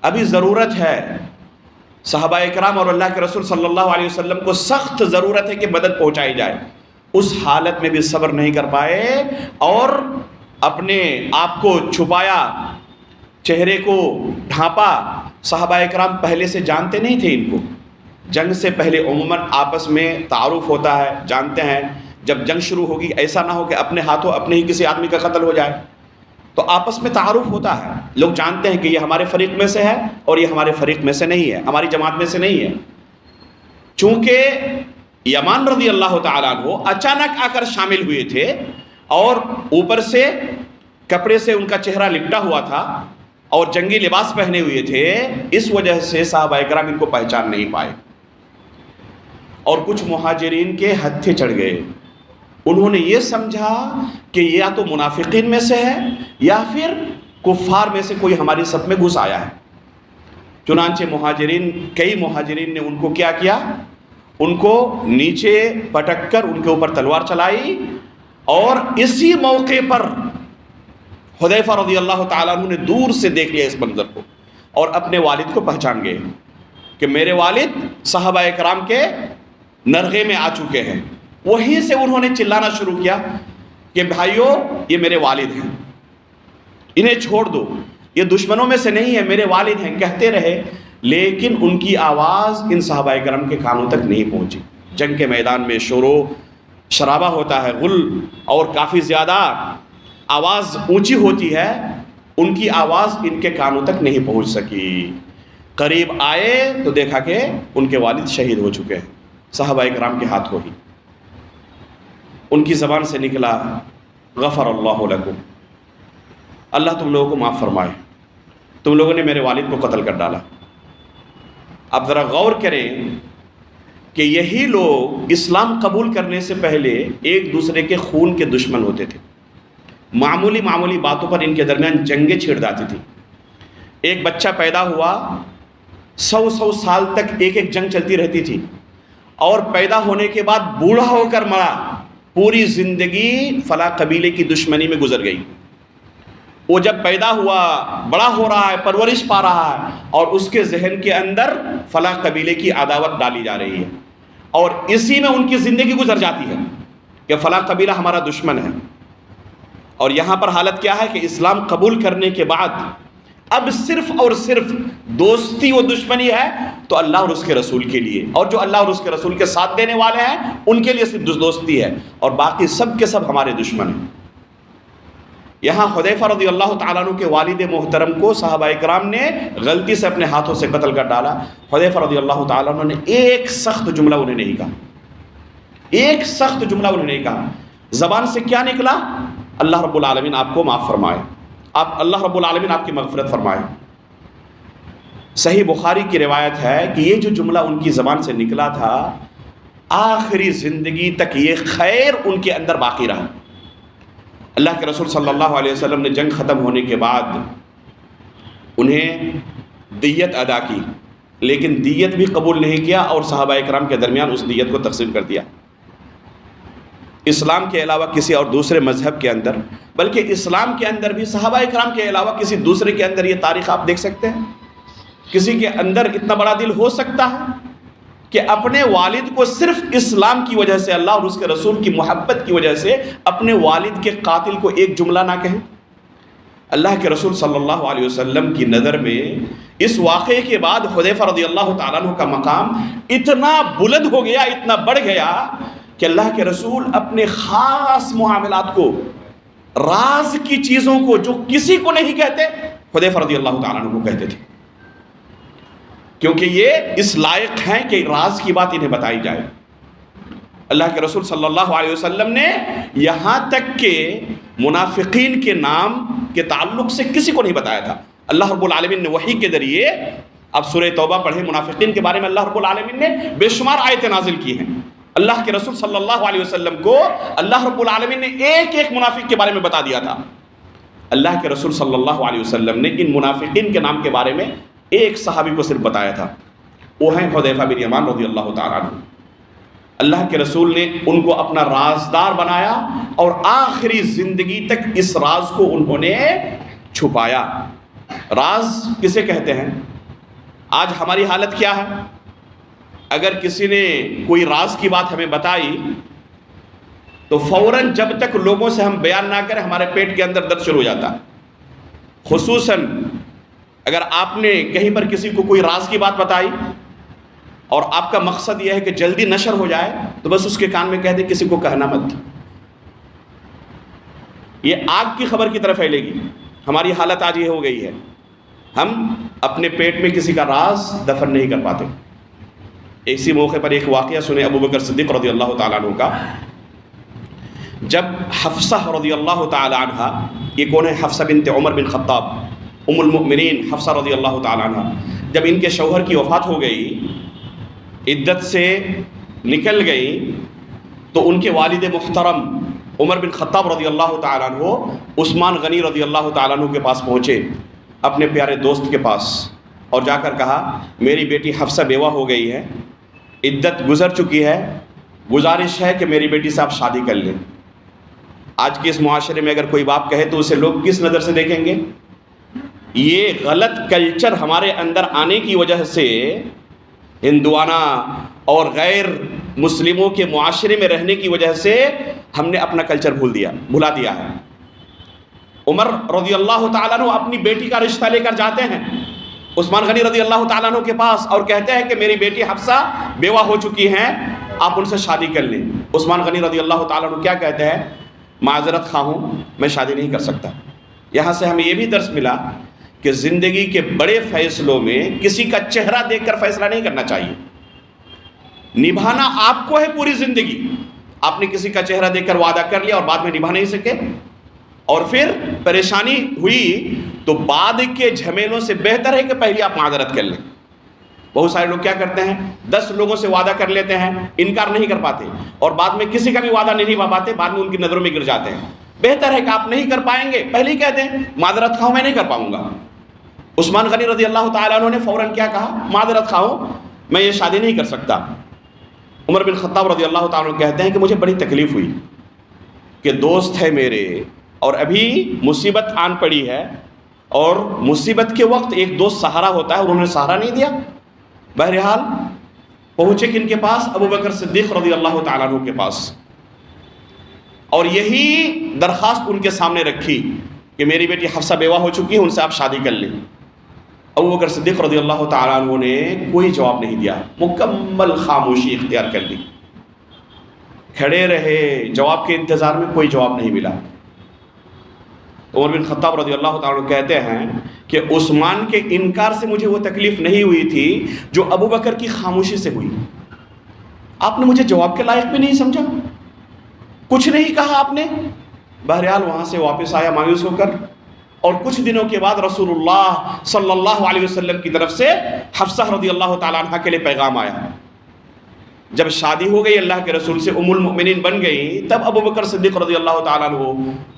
B: ابھی ضرورت ہے صحابہ اکرام اور اللہ کے رسول صلی اللہ علیہ وسلم کو سخت ضرورت ہے کہ مدد پہنچائی جائے۔ اس حالت میں بھی صبر نہیں کر پائے اور اپنے آپ کو چھپایا، چہرے کو ڈھانپا۔ صحابہ اکرام پہلے سے جانتے نہیں تھے ان کو، جنگ سے پہلے عموماً آپس میں تعارف ہوتا ہے، جانتے ہیں جب جنگ شروع ہوگی ایسا نہ ہو کہ اپنے ہاتھوں اپنے ہی کسی آدمی کا قتل ہو جائے۔ تو آپس میں تعارف ہوتا ہے، لوگ جانتے ہیں کہ یہ ہمارے فریق میں سے ہے اور یہ ہمارے فریق میں سے نہیں ہے، ہماری جماعت میں سے نہیں ہے۔ چونکہ یمان رضی اللہ تعالیٰ عنہ اچانک آ کر شامل ہوئے تھے اور اوپر سے کپڑے سے ان کا چہرہ لپٹا ہوا تھا اور جنگی لباس پہنے ہوئے تھے، اس وجہ سے صحابہ کرام ان کو پہچان نہیں پائے، اور کچھ مہاجرین کے ہتھے چڑھ گئے۔ انہوں نے یہ سمجھا کہ یا تو منافقین میں سے ہے یا پھر کفار میں سے کوئی ہماری صف میں گھس آیا ہے۔ چنانچہ کئی مہاجرین نے ان کو کیا کیا، ان کو نیچے پٹک کر ان کے اوپر تلوار چلائی، اور اسی موقع پر حذیفہ رضی اللہ تعالیٰ عنہ نے دور سے دیکھ لیا اس منظر کو اور اپنے والد کو پہچان گئے کہ میرے والد صحابہ کرام کے نرغے میں آ چکے ہیں۔ وہیں سے انہوں نے چلانا شروع کیا کہ بھائیو یہ میرے والد ہیں، انہیں چھوڑ دو، یہ دشمنوں میں سے نہیں ہے، میرے والد ہیں، کہتے رہے، لیکن ان کی آواز ان صحابہ کرام کے کانوں تک نہیں پہنچی۔ جنگ کے میدان میں شور و شرابہ ہوتا ہے، غل اور کافی زیادہ آواز اونچی ہوتی ہے، ان کی آواز ان کے کانوں تک نہیں پہنچ سکی۔ قریب آئے تو دیکھا کہ ان کے والد شہید ہو چکے ہیں صحابہ کرام کے ہاتھوں ہی۔ ان کی زبان سے نکلا غفر اللہ لکم، اللہ تم لوگوں کو معاف فرمائے، تم لوگوں نے میرے والد کو قتل کر ڈالا۔ اب ذرا غور کریں کہ یہی لوگ اسلام قبول کرنے سے پہلے ایک دوسرے کے خون کے دشمن ہوتے تھے، معمولی باتوں پر ان کے درمیان جنگیں چھڑ جاتی تھی۔ ایک بچہ پیدا ہوا، 100 سال تک ایک جنگ چلتی رہتی تھی، اور پیدا ہونے کے بعد بوڑھا ہو کر مرا، پوری زندگی فلاں قبیلے کی دشمنی میں گزر گئی۔ وہ جب پیدا ہوا، بڑا ہو رہا ہے، پرورش پا رہا ہے، اور اس کے ذہن کے اندر فلاں قبیلے کی عداوت ڈالی جا رہی ہے، اور اسی میں ان کی زندگی گزر جاتی ہے کہ فلاں قبیلہ ہمارا دشمن ہے۔ اور یہاں پر حالت کیا ہے کہ اسلام قبول کرنے کے بعد اب صرف اور صرف دوستی و دشمنی ہے تو اللہ اور اس کے رسول کے لیے، اور جو اللہ اور اس کے رسول کے ساتھ دینے والے ہیں ان کے لیے صرف دوستی ہے، اور باقی سب کے سب ہمارے دشمن ہیں۔ یہاں حذیفہ رضی اللہ تعالیٰ عنہ کے والد محترم کو صحابہ کرام نے غلطی سے اپنے ہاتھوں سے قتل کر ڈالا۔ حذیفہ رضی اللہ تعالیٰ عنہ نے ایک سخت جملہ انہیں نہیں کہا، ایک سخت جملہ انہیں نہیں کہا۔ زبان سے کیا نکلا؟ اللہ رب العالمین آپ کو معاف فرمائے، اللہ رب العالمین آپ کی مغفرت فرمائے۔ صحیح بخاری کی روایت ہے کہ یہ جو جملہ ان کی زبان سے نکلا تھا، آخری زندگی تک یہ خیر ان کے اندر باقی رہا۔ اللہ کے رسول صلی اللہ علیہ وسلم نے جنگ ختم ہونے کے بعد انہیں دیت ادا کی، لیکن دیت بھی قبول نہیں کیا اور صحابہ کرام کے درمیان اس دیت کو تقسیم کر دیا۔ اسلام کے علاوہ کسی اور دوسرے مذہب کے اندر، بلکہ اسلام کے اندر بھی صحابہ کرام کے علاوہ کسی دوسرے کے اندر یہ تاریخ آپ دیکھ سکتے ہیں؟ کسی کے اندر اتنا بڑا دل ہو سکتا ہے کہ اپنے والد کو صرف اسلام کی وجہ سے، اللہ اور اس کے رسول کی محبت کی وجہ سے اپنے والد کے قاتل کو ایک جملہ نہ کہیں؟ اللہ کے رسول صلی اللہ علیہ وسلم کی نظر میں اس واقعے کے بعد حذیفہ رضی اللہ تعالیٰ عنہ کا مقام اتنا بلند ہو گیا، اتنا بڑھ گیا کہ اللہ کے رسول اپنے خاص معاملات کو، راز کی چیزوں کو جو کسی کو نہیں کہتے، حذیفہ رضی اللہ تعالیٰ عنہ کو کہتے تھے، کیونکہ یہ اس لائق ہیں کہ راز کی بات انہیں بتائی جائے۔ اللہ کے رسول صلی اللہ علیہ وسلم نے یہاں تک کہ منافقین کے نام کے تعلق سے کسی کو نہیں بتایا تھا۔ اللہ رب العالمین نے وحی کے ذریعے، اب سورہ توبہ پڑھیں، منافقین کے بارے میں اللہ رب العالمین نے بے شمار آیتیں نازل کی ہیں۔ اللہ کے رسول صلی اللہ علیہ وسلم کو اللہ رب العالمین نے ایک ایک منافق کے بارے میں بتا دیا تھا۔ اللہ کے رسول صلی اللہ علیہ وسلم نے ان منافقین کے نام کے بارے میں ایک صحابی کو صرف بتایا تھا، وہ ہیں حذیفہ بن یمان رضی اللہ تعالیٰ عنہ۔ اللہ کے رسول نے ان کو اپنا رازدار بنایا اور آخری زندگی تک اس راز کو انہوں نے چھپایا۔ راز کسے کہتے ہیں؟ آج ہماری حالت کیا ہے؟ اگر کسی نے کوئی راز کی بات ہمیں بتائی تو فوراً جب تک لوگوں سے ہم بیان نہ کریں ہمارے پیٹ کے اندر درد شروع ہو جاتا ہے۔ خصوصاً اگر آپ نے کہیں پر کسی کو کوئی راز کی بات بتائی اور آپ کا مقصد یہ ہے کہ جلدی نشر ہو جائے، تو بس اس کے کان میں کہہ دیں کسی کو کہنا مت، یہ آگ کی خبر کی طرف پھیلے گی۔ ہماری حالت آج یہ ہو گئی ہے، ہم اپنے پیٹ میں کسی کا راز دفن نہیں کر پاتے۔ اسی موقع پر ایک واقعہ سنے ابو بکر صدیق رضی اللہ تعالیٰ عنہ کا، جب حفصہ رضی اللہ تعالیٰ عنہ، یہ کون ہے؟ حفصہ بنت عمر بن خطاب، ام المؤمنین حفصہ رضی اللہ تعالیٰ عنہ، جب ان کے شوہر کی وفات ہو گئی، عدت سے نکل گئی، تو ان کے والد محترم عمر بن خطاب رضی اللہ تعالیٰ عنہ عثمان غنی رضی اللہ تعالیٰ عنہ کے پاس پہنچے، اپنے پیارے دوست کے پاس، اور جا کر کہا میری بیٹی حفصہ بیوہ ہو گئی ہے، عدت گزر چکی ہے، گزارش ہے کہ میری بیٹی سے آپ شادی کر لیں۔ آج کے اس معاشرے میں اگر کوئی باپ کہے تو اسے لوگ کس نظر سے دیکھیں گے؟ یہ غلط کلچر ہمارے اندر آنے کی وجہ سے، ہندوانہ اور غیر مسلموں کے معاشرے میں رہنے کی وجہ سے ہم نے اپنا کلچر بھلا دیا ہے۔ عمر رضی اللہ تعالیٰ عنہ اپنی بیٹی کا رشتہ لے کر جاتے ہیں عثمان غنی رضی اللہ تعالیٰ عنہ کے پاس، اور کہتے ہیں کہ میری بیٹی حفصہ بیوہ ہو چکی ہیں، آپ ان سے شادی کر لیں۔ عثمان غنی رضی اللہ تعالیٰ عنہ کیا کہتے ہیں؟ معذرت خواہ ہوں، میں شادی نہیں کر سکتا۔ یہاں سے ہمیں یہ بھی درس ملا کہ زندگی کے بڑے فیصلوں میں کسی کا چہرہ دیکھ کر فیصلہ نہیں کرنا چاہیے، نبھانا آپ کو ہے پوری زندگی۔ آپ نے کسی کا چہرہ دیکھ کر وعدہ کر لیا اور بعد میں نبھا نہیں سکے، اور پھر پریشانی ہوئی، تو بعد کے جھمیلوں سے بہتر ہے کہ پہلے آپ معذرت کر لیں۔ بہت سارے لوگ کیا کرتے ہیں، 10 لوگوں سے وعدہ کر لیتے ہیں، انکار نہیں کر پاتے، اور بعد میں کسی کا بھی وعدہ نہیں نبھا پاتے، بعد میں ان کی نظروں میں گر جاتے ہیں۔ بہتر ہے کہ آپ نہیں کر پائیں گے، پہلے ہی کہہ دیں معذرت خواہ میں نہیں کر پاؤں گا۔ عثمان غنی رضی اللہ تعالیٰ عنہ نے فوراً کیا کہا؟ معذرت خواہ ہوں، میں یہ شادی نہیں کر سکتا۔ عمر بن خطاب رضی اللہ تعالیٰ عنہ کہتے ہیں کہ مجھے بڑی تکلیف ہوئی کہ دوست ہے میرے، اور ابھی مصیبت آن پڑی ہے، اور مصیبت کے وقت ایک دوست سہارا ہوتا ہے، اور انہوں نے سہارا نہیں دیا۔ بہرحال پہنچے کن کے پاس؟ ابو بکر صدیق رضی اللہ تعالیٰ عنہ کے پاس، اور یہی درخواست ان کے سامنے رکھی کہ میری بیٹی حفصہ بیوہ ہو چکی ہے، ان سے آپ شادی کر لیں۔ ابو بکر صدیق رضی اللہ تعالیٰ عنہ نے کوئی جواب نہیں دیا، مکمل خاموشی اختیار کر لی، کھڑے رہے، جواب کے انتظار میں کوئی جواب نہیں ملا۔ عمر بن خطاب رضی اللہ تعالیٰ عنہ کہتے ہیں کہ عثمان کے انکار سے مجھے وہ تکلیف نہیں ہوئی تھی جو ابو بکر کی خاموشی سے ہوئی۔ آپ نے مجھے جواب کے لائق بھی نہیں سمجھا، کچھ نہیں کہا آپ نے۔ بہرحال وہاں سے واپس آیا مایوس ہو کر، اور کچھ دنوں کے بعد رسول اللہ صلی اللہ علیہ وسلم کی طرف سے حفصہ رضی اللہ تعالیٰ عنہ کے لیے پیغام آیا۔ جب شادی ہو گئی اللہ کے رسول سے، ام المؤمنین بن گئی، تب ابو بکر صدیق رضی اللہ تعالیٰ عنہ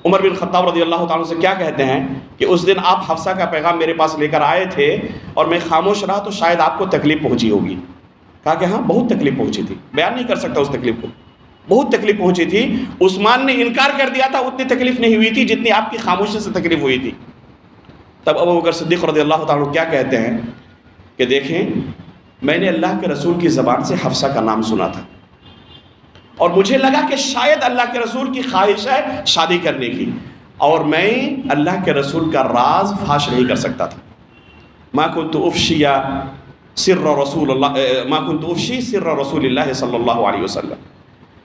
B: عمر بن خطاب رضی اللہ تعالیٰ عنہ سے کیا کہتے ہیں کہ اس دن آپ حفصہ کا پیغام میرے پاس لے کر آئے تھے، اور میں خاموش رہا تو شاید آپ کو تکلیف پہنچی ہوگی۔ کہا کہ ہاں بہت تکلیف پہنچی تھی، بیان نہیں کر سکتا اس تکلیف کو، بہت تکلیف پہنچی تھی۔ عثمان نے انکار کر دیا تھا، اتنی تکلیف نہیں ہوئی تھی جتنی آپ کی خاموشی سے تکلیف ہوئی تھی۔ تب ابو بکر صدیق رضی اللہ تعالیٰ عنہ کیا کہتے ہیں کہ دیکھیں، میں نے اللہ کے رسول کی زبان سے حفصہ کا نام سنا تھا، اور مجھے لگا کہ شاید اللہ کے رسول کی خواہش ہے شادی کرنے کی، اور میں اللہ کے رسول کا راز فاش نہیں کر سکتا تھا۔ ما كنت افشی سر رسول اللہ صلی اللہ علیہ وسلم،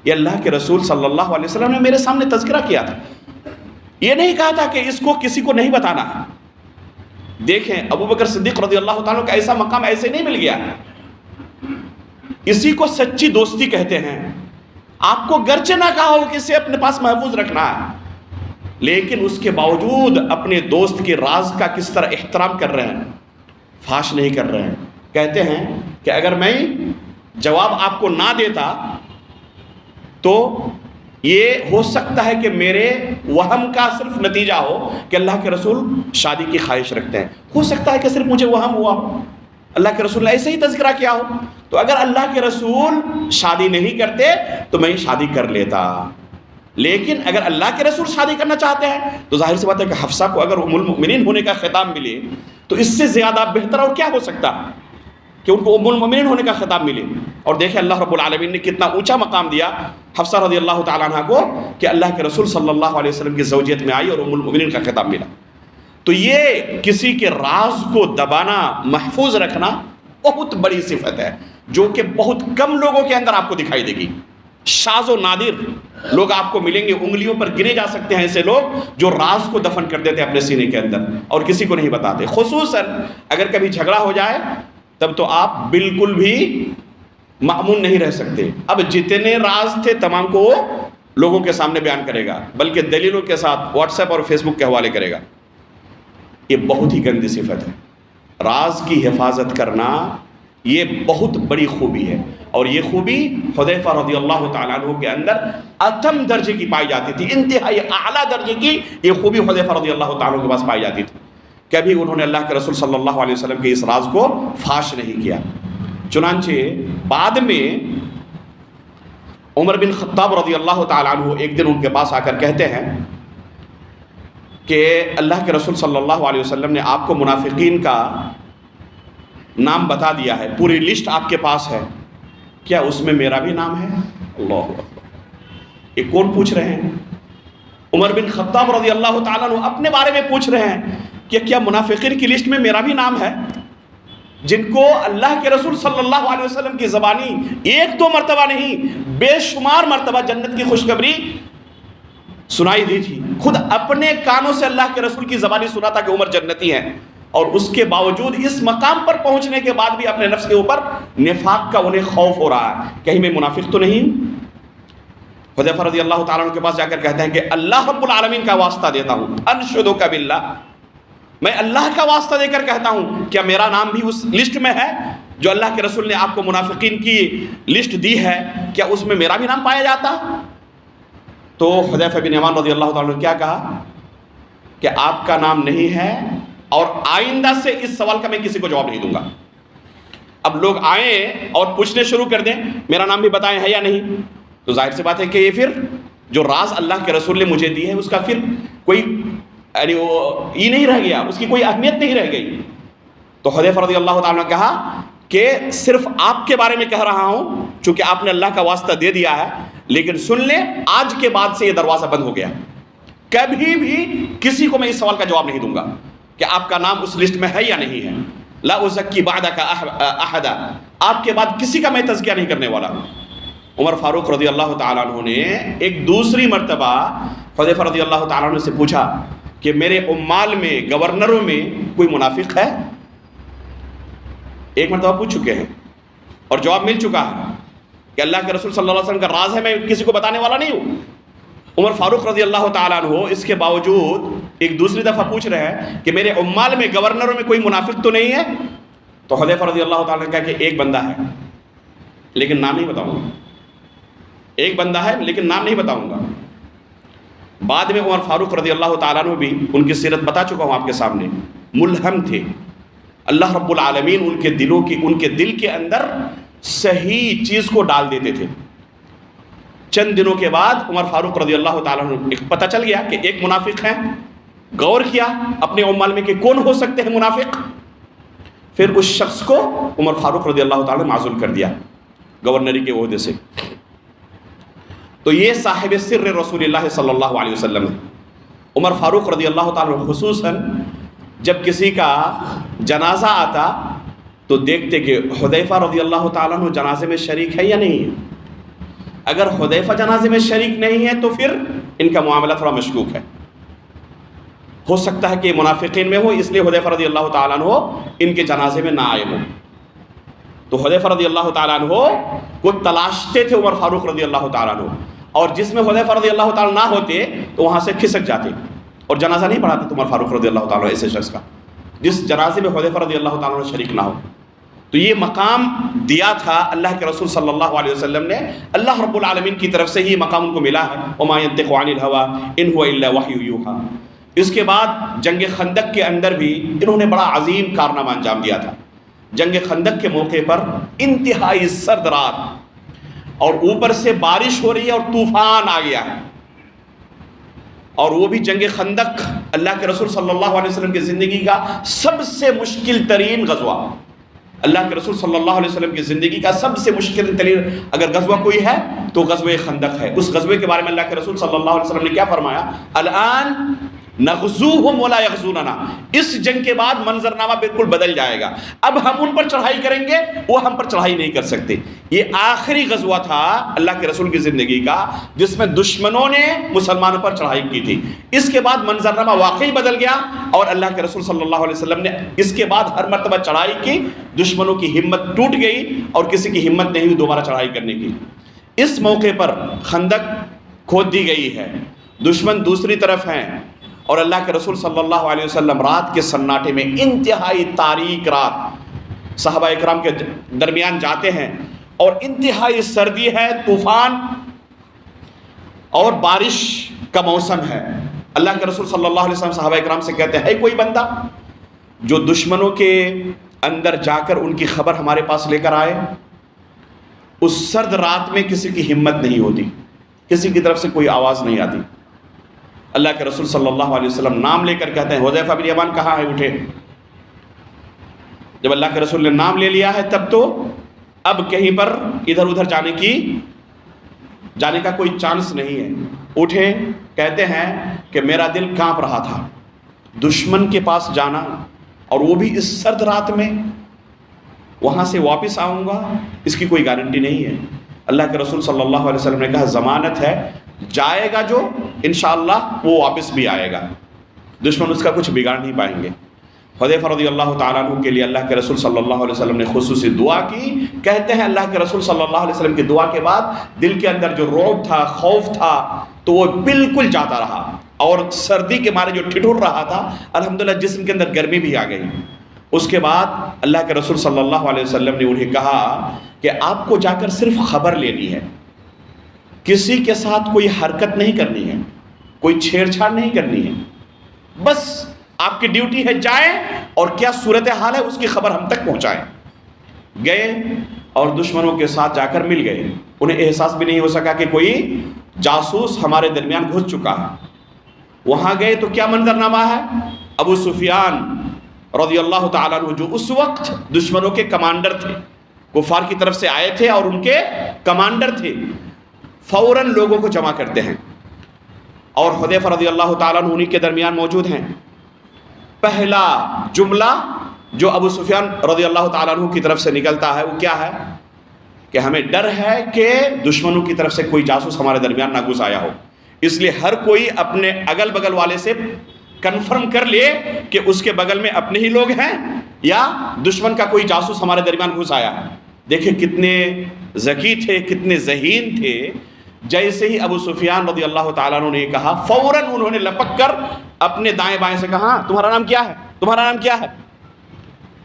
B: یہ اللہ کے رسول صلی اللہ علیہ وسلم نے میرے سامنے تذکرہ کیا تھا، یہ نہیں کہا تھا کہ اس کو کسی کو نہیں بتانا ہے۔ دیکھیں ابو بکر صدیق رضی اللہ تعالیٰ کا ایسا مقام ایسے نہیں مل گیا، اسی کو سچی دوستی کہتے ہیں۔ آپ کو گرچہ نہ کہا ہو کہ اسے اپنے پاس محفوظ رکھنا ہے، لیکن اس کے باوجود اپنے دوست کے راز کا کس طرح احترام کر رہے ہیں، فاش نہیں کر رہے ہیں۔ کہتے ہیں کہ اگر میں جواب آپ کو نہ دیتا تو یہ ہو سکتا ہے کہ میرے وہم کا صرف نتیجہ ہو کہ اللہ کے رسول شادی کی خواہش رکھتے ہیں، ہو سکتا ہے کہ صرف مجھے وہم ہوا ہو، اللہ کے رسول نے ایسے ہی تذکرہ کیا ہو، تو اگر اللہ کے رسول شادی نہیں کرتے تو میں شادی کر لیتا۔ لیکن اگر اللہ کے رسول شادی کرنا چاہتے ہیں تو ظاہر سی بات ہے کہ حفصہ کو اگر ام المؤمنین ہونے کا خطاب ملے تو اس سے زیادہ بہتر اور کیا ہو سکتا کہ ان کو ام المؤمنین ہونے کا خطاب ملے۔ اور دیکھیں اللہ رب العالمین نے کتنا اونچا مقام دیا حفصہ رضی اللہ تعالیٰ عنہ کو کہ اللہ کے رسول صلی اللہ علیہ وسلم کی زوجیت میں آئی اور ام المؤمنین کا خطاب ملا۔ تو یہ کسی کے راز کو دبانا، محفوظ رکھنا بہت بڑی صفت ہے جو کہ بہت کم لوگوں کے اندر آپ کو دکھائی دے گی۔ شاذ و نادر لوگ آپ کو ملیں گے، انگلیوں پر گنے جا سکتے ہیں ایسے لوگ جو راز کو دفن کر دیتے اپنے سینے کے اندر اور کسی کو نہیں بتاتے. خصوصاً اگر کبھی جھگڑا ہو جائے تب تو آپ بالکل بھی مأمون نہیں رہ سکتے. اب جتنے راز تھے تمام کو وہ لوگوں کے سامنے بیان کرے گا، بلکہ دلیلوں کے ساتھ واٹس ایپ اور فیس بک کے حوالے کرے گا. یہ بہت ہی گندی صفت ہے. راز کی حفاظت کرنا یہ بہت بڑی خوبی ہے، اور یہ خوبی حذیفہ رضی اللہ تعالیٰ عنہ کے اندر اتم درجے کی پائی جاتی تھی، انتہائی اعلیٰ درجے کی یہ خوبی حذیفہ رضی اللہ تعالیٰ عنہ کے پاس پائی جاتی تھی. کبھی انہوں نے اللہ کے رسول صلی اللہ علیہ وسلم کے اس راز کو فاش نہیں کیا. چنانچہ بعد میں عمر بن خطاب رضی اللہ تعالیٰ عنہ ایک دن ان کے پاس آ کر کہتے ہیں کہ اللہ کے رسول صلی اللہ علیہ وسلم نے آپ کو منافقین کا نام بتا دیا ہے، پوری لسٹ آپ کے پاس ہے، کیا اس میں میرا بھی نام ہے؟ اللہ اکبر. یہ کون پوچھ رہے ہیں؟ عمر بن خطاب رضی اللہ تعالیٰ عنہ اپنے بارے میں پوچھ رہے ہیں کہ کیا منافقین کی لسٹ میں میرا بھی نام ہے، جن کو اللہ کے رسول صلی اللہ علیہ وسلم کی زبانی ایک دو مرتبہ نہیں بے شمار مرتبہ جنت کی خوشخبری سنائی دی تھی. خود اپنے کانوں سے اللہ کے رسول کی زبانی سنا تھا کہ عمر جنتی ہیں، اور اس کے باوجود اس مقام پر پہنچنے کے بعد بھی اپنے نفس کے اوپر نفاق کا انہیں خوف ہو رہا ہے، کہیں میں منافق تو نہیں. حذیفہ رضی اللہ تعالیٰ عنہ کے پاس جا کر کہتے ہیں کہ اللہ رب العالمین کا واسطہ دیتا ہوں، انشدک باللہ، میں اللہ کا واسطہ دے کر کہتا ہوں کیا میرا نام بھی اس لسٹ میں ہے جو اللہ کے رسول نے آپ کو منافقین کی لسٹ دی ہے، کیا اس میں میرا بھی نام پایا جاتا؟ تو حذیفہ بن یمان رضی اللہ تعالیٰ عنہ کیا کہا کہ آپ کا نام نہیں ہے، اور آئندہ سے اس سوال کا میں کسی کو جواب نہیں دوں گا. اب لوگ آئیں اور پوچھنے شروع کر دیں میرا نام بھی بتائیں ہے یا نہیں، تو ظاہر سی بات ہے کہ یہ پھر جو راز اللہ کے رسول نے مجھے دی ہے اس کا پھر کوئی یہ نہیں رہ گیا، اس کی کوئی اہمیت نہیں رہ گئی. تو حذیفہ رضی اللہ تعالیٰ نے کہا کہ صرف آپ کے بارے میں کہہ رہا ہوں چونکہ آپ نے اللہ کا واسطہ دے دیا ہے، لیکن سن لیں آج کے بعد سے یہ دروازہ بند ہو گیا، کبھی بھی کسی کو میں اس سوال کا جواب نہیں دوں گا کہ آپ کا نام اس لسٹ میں ہے یا نہیں ہے. لا ازکی بعدک احدا، آپ کے بعد کسی کا میں تزکیہ نہیں کرنے والا. عمر فاروق رضی اللہ تعالیٰ عنہ نے ایک دوسری مرتبہ حذیفہ رضی اللہ تعالیٰ عنہ سے پوچھا کہ میرے عمال میں، گورنروں میں کوئی منافق ہے؟ ایک مرتبہ پوچھ چکے ہیں اور جواب مل چکا ہے کہ اللہ کے رسول صلی اللہ علیہ وسلم کا راز ہے، میں کسی کو بتانے والا نہیں ہوں. عمر فاروق رضی اللہ تعالیٰ عنہ اس کے باوجود ایک دوسری دفعہ پوچھ رہے ہیں کہ میرے عمال میں، گورنروں میں کوئی منافق تو نہیں ہے؟ تو حذیفہ رضی اللہ تعالیٰ نے کہا کہ ایک بندہ ہے لیکن نام نہیں بتاؤں گا، ایک بندہ ہے لیکن نام نہیں بتاؤں گا. بعد میں عمر فاروق رضی اللہ تعالیٰ عنہ بھی ان کی سیرت بتا چکا ہوں آپ کے سامنے، ملہم تھے. اللہ رب العالمین ان کے دل کے اندر صحیح چیز کو ڈال دیتے تھے. چند دنوں کے بعد عمر فاروق رضی اللہ تعالیٰ عنہ پتہ چل گیا کہ ایک منافق ہے. غور کیا اپنے عمال میں کہ کون ہو سکتے ہیں منافق، پھر اس شخص کو عمر فاروق رضی اللہ تعالیٰ نے معزول کر دیا گورنری کے عہدے سے. تو یہ صاحب سر رسول اللہ صلی اللہ علیہ وسلم ہے. عمر فاروق رضی اللہ تعالیٰ عنہ خصوصاً جب کسی کا جنازہ آتا تو دیکھتے کہ حذیفہ رضی اللہ تعالیٰ عنہ جنازے میں شریک ہے یا نہیں ہے. اگر حذیفہ جنازے میں شریک نہیں ہے تو پھر ان کا معاملہ تھوڑا مشکوک ہے، ہو سکتا ہے کہ منافقین میں ہو، اس لیے حذیفہ رضی اللہ تعالیٰ عنہ ان کے جنازے میں نہ آئے ہوں. تو حذیفہ رضی اللہ تعالیٰ عنہ کو تلاشتے تھے عمر فاروق رضی اللہ تعالیٰ عنہ، اور جس میں حذیفہ رضی اللہ تعالیٰ نہ ہوتے تو وہاں سے کھسک جاتے اور جنازہ نہیں پڑھاتے تو عمر فاروق رضی اللہ تعالیٰ ایسے شخص کا جس جنازے میں حذیفہ رضی اللہ تعالیٰ شریک نہ ہو. تو یہ مقام دیا تھا اللہ کے رسول صلی اللہ علیہ وسلم نے، اللہ رب العالمین کی طرف سے ہی مقام ان کو ملا ہے. وما ينطق عن الهوى ان هو الا وحی یوحی. اس کے بعد جنگ خندق کے اندر بھی انہوں نے بڑا عظیم کارنامہ انجام دیا تھا. جنگ خندق کے موقع پر انتہائی سرد رات اور اوپر سے بارش ہو رہی ہے اور طوفان آ گیا ہے، اور وہ بھی جنگ خندق اللہ کے رسول صلی اللہ علیہ وسلم کی زندگی کا سب سے مشکل ترین غزوہ. اللہ کے رسول صلی اللہ علیہ وسلم کی زندگی کا سب سے مشکل ترین اگر غزوہ کوئی ہے تو غزوہ خندق ہے. اس غزوے کے بارے میں اللہ کے رسول صلی اللہ علیہ وسلم نے کیا فرمایا؟ الان نغزوہم ولا یغزوننا، اس جنگ کے بعد منظرنامہ بالکل بدل جائے گا، اب ہم ان پر چڑھائی کریں گے، وہ ہم پر چڑھائی نہیں کر سکتے۔ یہ آخری غزوہ تھا اللہ کے رسول کی زندگی کا جس میں دشمنوں نے مسلمانوں پر چڑھائی کی تھی۔ اس کے بعد منظرنامہ واقعی بدل گیا اور اللہ کے رسول صلی اللہ علیہ وسلم نے اس کے بعد ہر مرتبہ چڑھائی کی، دشمنوں کی ہمت ٹوٹ گئی اور کسی کی ہمت نہیں ہوئی دوبارہ چڑھائی کرنے کی۔ اس موقع پر خندق کھود دی گئی ہے، دشمن دوسری طرف ہیں، اور اللہ کے رسول صلی اللہ علیہ وسلم رات کے سناٹے میں، انتہائی تاریک رات، صحابہ اکرام کے درمیان جاتے ہیں اور انتہائی سردی ہے، طوفان اور بارش کا موسم ہے۔ اللہ کے رسول صلی اللہ علیہ وسلم صحابہ اکرام سے کہتے ہیں، ہے کوئی بندہ جو دشمنوں کے اندر جا کر ان کی خبر ہمارے پاس لے کر آئے؟ اس سرد رات میں کسی کی ہمت نہیں ہوتی، کسی کی طرف سے کوئی آواز نہیں آتی۔ اللہ کے رسول صلی اللہ علیہ وسلم نام لے کر کہتے ہیں، حذیفہ بن یمان کہاں ہے؟ اٹھے۔ جب اللہ کے رسول نے نام لے لیا ہے تب تو اب کہیں پر ادھر ادھر جانے کا کوئی چانس نہیں ہے۔ اٹھے، کہتے ہیں کہ میرا دل کانپ رہا تھا، دشمن کے پاس جانا اور وہ بھی اس سرد رات میں، وہاں سے واپس آؤں گا اس کی کوئی گارنٹی نہیں ہے۔ اللہ کے رسول صلی اللہ علیہ وسلم نے کہا ضمانت ہے، جائے گا جو انشاءاللہ وہ واپس بھی آئے گا، دشمن اس کا کچھ بگاڑ نہیں پائیں گے۔ حذیفہ رضی اللہ تعالیٰ عنہ کے لیے اللہ کے رسول صلی اللہ علیہ وسلم نے خصوصی دعا کی۔ کہتے ہیں اللہ کے رسول صلی اللہ علیہ وسلم کی دعا کے بعد دل کے اندر جو رعب تھا، خوف تھا، تو وہ بالکل جاتا رہا، اور سردی کے مارے جو ٹھٹھر رہا تھا الحمدللہ جسم کے اندر گرمی بھی آ گئی۔ اس کے بعد اللہ کے رسول صلی اللہ علیہ وسلم نے انہیں کہا کہ آپ کو جا کر صرف خبر لینی ہے، کسی کے ساتھ کوئی حرکت نہیں کرنی ہے، کوئی چھیڑ چھاڑ نہیں کرنی ہے، بس آپ کی ڈیوٹی ہے جائیں اور کیا صورتحال ہے اس کی خبر ہم تک پہنچائیں۔ گئے اور دشمنوں کے ساتھ جا کر مل گئے، انہیں احساس بھی نہیں ہو سکا کہ کوئی جاسوس ہمارے درمیان گھس چکا ہے۔ وہاں گئے تو کیا منظرنامہ ہے؟ ابو سفیان رضی اللہ تعالیٰ عنہ جو اس وقت دشمنوں کے کمانڈر تھے، کفار کی طرف سے آئے تھے اور ان کے کمانڈر تھے، فوراً لوگوں کو جمع کرتے ہیں اور حذیفہ رضی اللہ تعالیٰ عنہ انہیں کے درمیان موجود ہیں۔ پہلا جملہ جو ابو سفیان رضی اللہ تعالیٰ عنہ کی طرف سے نکلتا ہے وہ کیا ہے؟ کہ ہمیں ڈر ہے کہ دشمنوں کی طرف سے کوئی جاسوس ہمارے درمیان نہ گھس آیا ہو، اس لیے ہر کوئی اپنے اگل بگل والے سے کنفرم کر لے کہ اس کے بغل میں اپنے ہی لوگ ہیں یا دشمن کا کوئی جاسوس ہمارے درمیان گھس آیا ہے۔ دیکھیں کتنے ذکی تھے، کتنے ذہین تھے۔ جیسے ہی ابو سفیان رضی اللہ تعالیٰ عنہ نے کہا، فوراً انہوں نے لپک کر اپنے دائیں بائیں سے کہا، تمہارا نام کیا ہے؟ تمہارا نام کیا ہے؟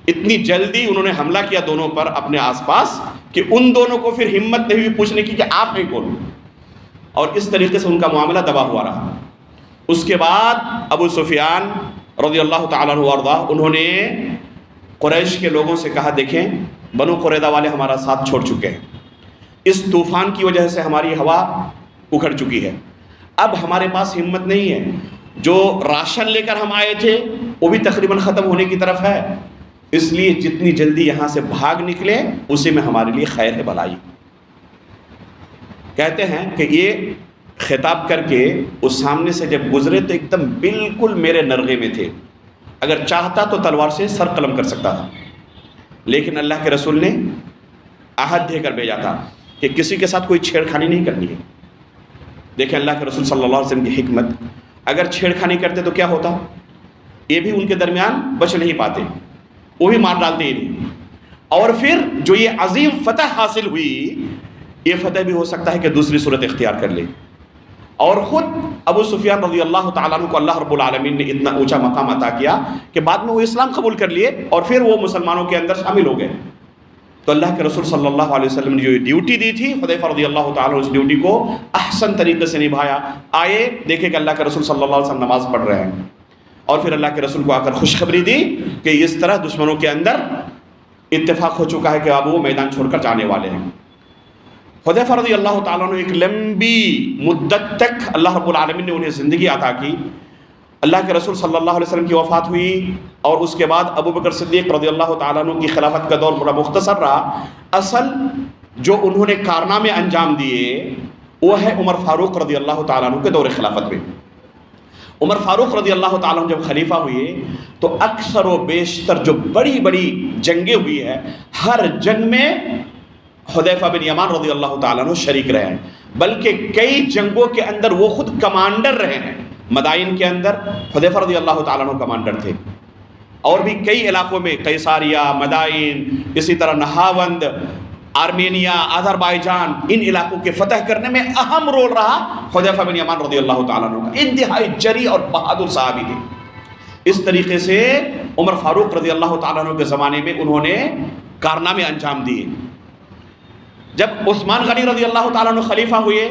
B: اتنی جلدی انہوں نے حملہ کیا دونوں پر اپنے آس پاس کہ ان دونوں کو پھر ہمت نہیں ہوئی پوچھنے کی کہ آپ ہیں کون، اور اس طریقے سے ان کا معاملہ دبا ہوا رہا۔ اس کے بعد ابو سفیان رضی اللہ تعالیٰ عنہ وارضہ انہوں نے قریش کے لوگوں سے کہا، دیکھیں بنو قریظہ والے ہمارا ساتھ چھوڑ چکے ہیں، اس طوفان کی وجہ سے ہماری ہوا اکھڑ چکی ہے، اب ہمارے پاس ہمت نہیں ہے، جو راشن لے کر ہم آئے تھے وہ بھی تقریباً ختم ہونے کی طرف ہے، اس لیے جتنی جلدی یہاں سے بھاگ نکلے اسی میں ہمارے لیے خیر ہے، بھلائی۔ کہتے ہیں کہ یہ خطاب کر کے اس سامنے سے جب گزرے تو ایک دم بالکل میرے نرغے میں تھے، اگر چاہتا تو تلوار سے سر قلم کر سکتا تھا، لیکن اللہ کے رسول نے عہد دے کر بھیجا تھا کہ کسی کے ساتھ کوئی چھیڑ خانی نہیں کرنی ہے۔ دیکھیں اللہ کے رسول صلی اللہ علیہ وسلم کی حکمت، اگر چھیڑ خانی کرتے تو کیا ہوتا؟ یہ بھی ان کے درمیان بچ نہیں پاتے، وہ بھی مار ڈالتے ہی نہیں، اور پھر جو یہ عظیم فتح حاصل ہوئی، یہ فتح بھی ہو سکتا ہے کہ دوسری صورت اختیار کر لے۔ اور خود ابو سفیان رضی اللہ تعالیٰ عنہ کو اللہ رب العالمین نے اتنا اونچا مقام عطا کیا کہ بعد میں وہ اسلام قبول کر لیے اور پھر وہ مسلمانوں کے اندر شامل ہو گئے۔ تو اللہ کے رسول صلی اللہ علیہ وسلم نے جو ڈیوٹی دی تھی، حذیفہ رضی اللہ تعالیٰ عنہ اس ڈیوٹی کو احسن طریقے سے نبھایا۔ آئے دیکھے کہ اللہ کے رسول صلی اللہ علیہ وسلم نماز پڑھ رہے ہیں، اور پھر اللہ کے رسول کو آ کر خوشخبری دی کہ اس طرح دشمنوں کے اندر اتفاق ہو چکا ہے کہ اب وہ میدان چھوڑ کر جانے والے ہیں۔ حذیفہ رضی اللہ تعالیٰ عنہ ایک لمبی مدت تک اللہ رب العالمین نے انہیں زندگی عطا کی۔ اللہ کے رسول صلی اللہ علیہ وسلم کی وفات ہوئی اور اس کے بعد ابو بکر صدیق رضی اللہ تعالیٰ عنہ کی خلافت کا دور بڑا مختصر رہا۔ اصل جو انہوں نے کارنامے انجام دیے وہ ہے عمر فاروق رضی اللہ تعالیٰ عنہ کے دور خلافت میں۔ عمر فاروق رضی اللہ تعالیٰ عنہ جب خلیفہ ہوئے تو اکثر و بیشتر جو بڑی بڑی جنگیں ہوئی ہیں ہر جنگ میں حذیفہ بن یمان رضی اللہ تعالیٰ عنہ شریک رہے ہیں، بلکہ کئی جنگوں کے اندر وہ خود کمانڈر رہے ہیں۔ مدائن کے اندر حذیفہ رضی اللہ تعالیٰ عنہ کمانڈر تھے، اور بھی کئی علاقوں میں قیصاریہ، مدائن، اسی طرح نہاوند، آرمینیا، آذربائیجان، ان علاقوں کے فتح کرنے میں اہم رول رہا حذیفہ بن یمان رضی اللہ تعالیٰ عنہ کا۔ انتہائی جری اور بہادر صحابی تھے۔ اس طریقے سے عمر فاروق رضی اللہ تعالیٰ عنہ کے زمانے میں انہوں نے کارنامے انجام دیے۔ جب عثمان غنی رضی اللہ تعالیٰ عنہ خلیفہ ہوئے،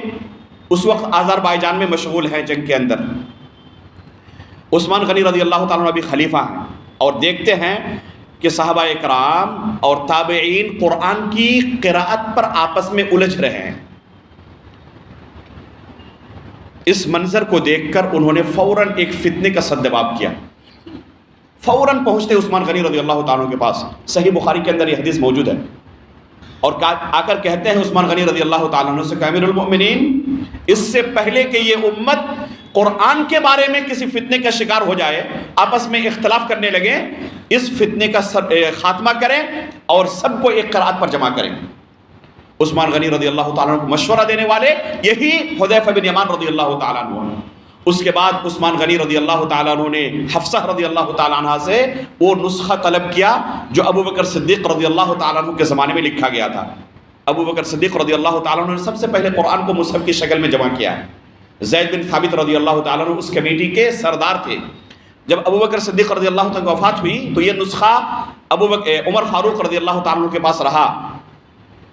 B: اس وقت آذربائیجان میں مشغول ہیں جنگ کے اندر، عثمان غنی رضی اللہ تعالیٰ عنہ ابھی خلیفہ ہیں، اور دیکھتے ہیں کہ صحابہ اکرام اور تابعین قرآن کی قراءت پر آپس میں الجھ رہے ہیں۔ اس منظر کو دیکھ کر انہوں نے فوراً ایک فتنے کا سدباب کیا۔ فوراً پہنچتے عثمان غنی رضی اللہ تعالیٰ عنہ کے پاس، صحیح بخاری کے اندر یہ حدیث موجود ہے، اور آ کر کہتے ہیں عثمان غنی رضی اللہ تعالیٰ عنہ سے کہ امیر المؤمنین، اس سے پہلے کہ یہ امت قرآن کے بارے میں کسی فتنے کا شکار ہو جائے، آپس میں اختلاف کرنے لگے، اس فتنے کا خاتمہ کریں اور سب کو ایک قرآت پر جمع کریں۔ عثمان غنی رضی اللہ تعالیٰ عنہ کو مشورہ دینے والے یہی حذیفہ بن یمان رضی اللہ تعالیٰ عنہ۔ اس کے بعد عثمان غنی رضی اللہ تعالیٰ عنہ نے حفصہ رضی اللہ تعالیٰ عنہ سے وہ نسخہ طلب کیا جو ابو بکر صدیق رضی اللہ تعالیٰ عنہ کے زمانے میں لکھا گیا تھا۔ ابو بکر صدیق رضی اللہ تعالیٰ عنہ نے سب سے پہلے قرآن کو مصحف کی شکل میں جمع کیا ہے۔ زید بن ثابت رضی اللہ تعالیٰ عنہ اس کمیٹی کے سردار تھے۔ جب ابو بکر صدیق رضی اللہ تعالیٰ عنہ کی وفات ہوئی تو یہ نسخہ عمر فاروق رضی اللہ تعالیٰ عنہ کے پاس رہا،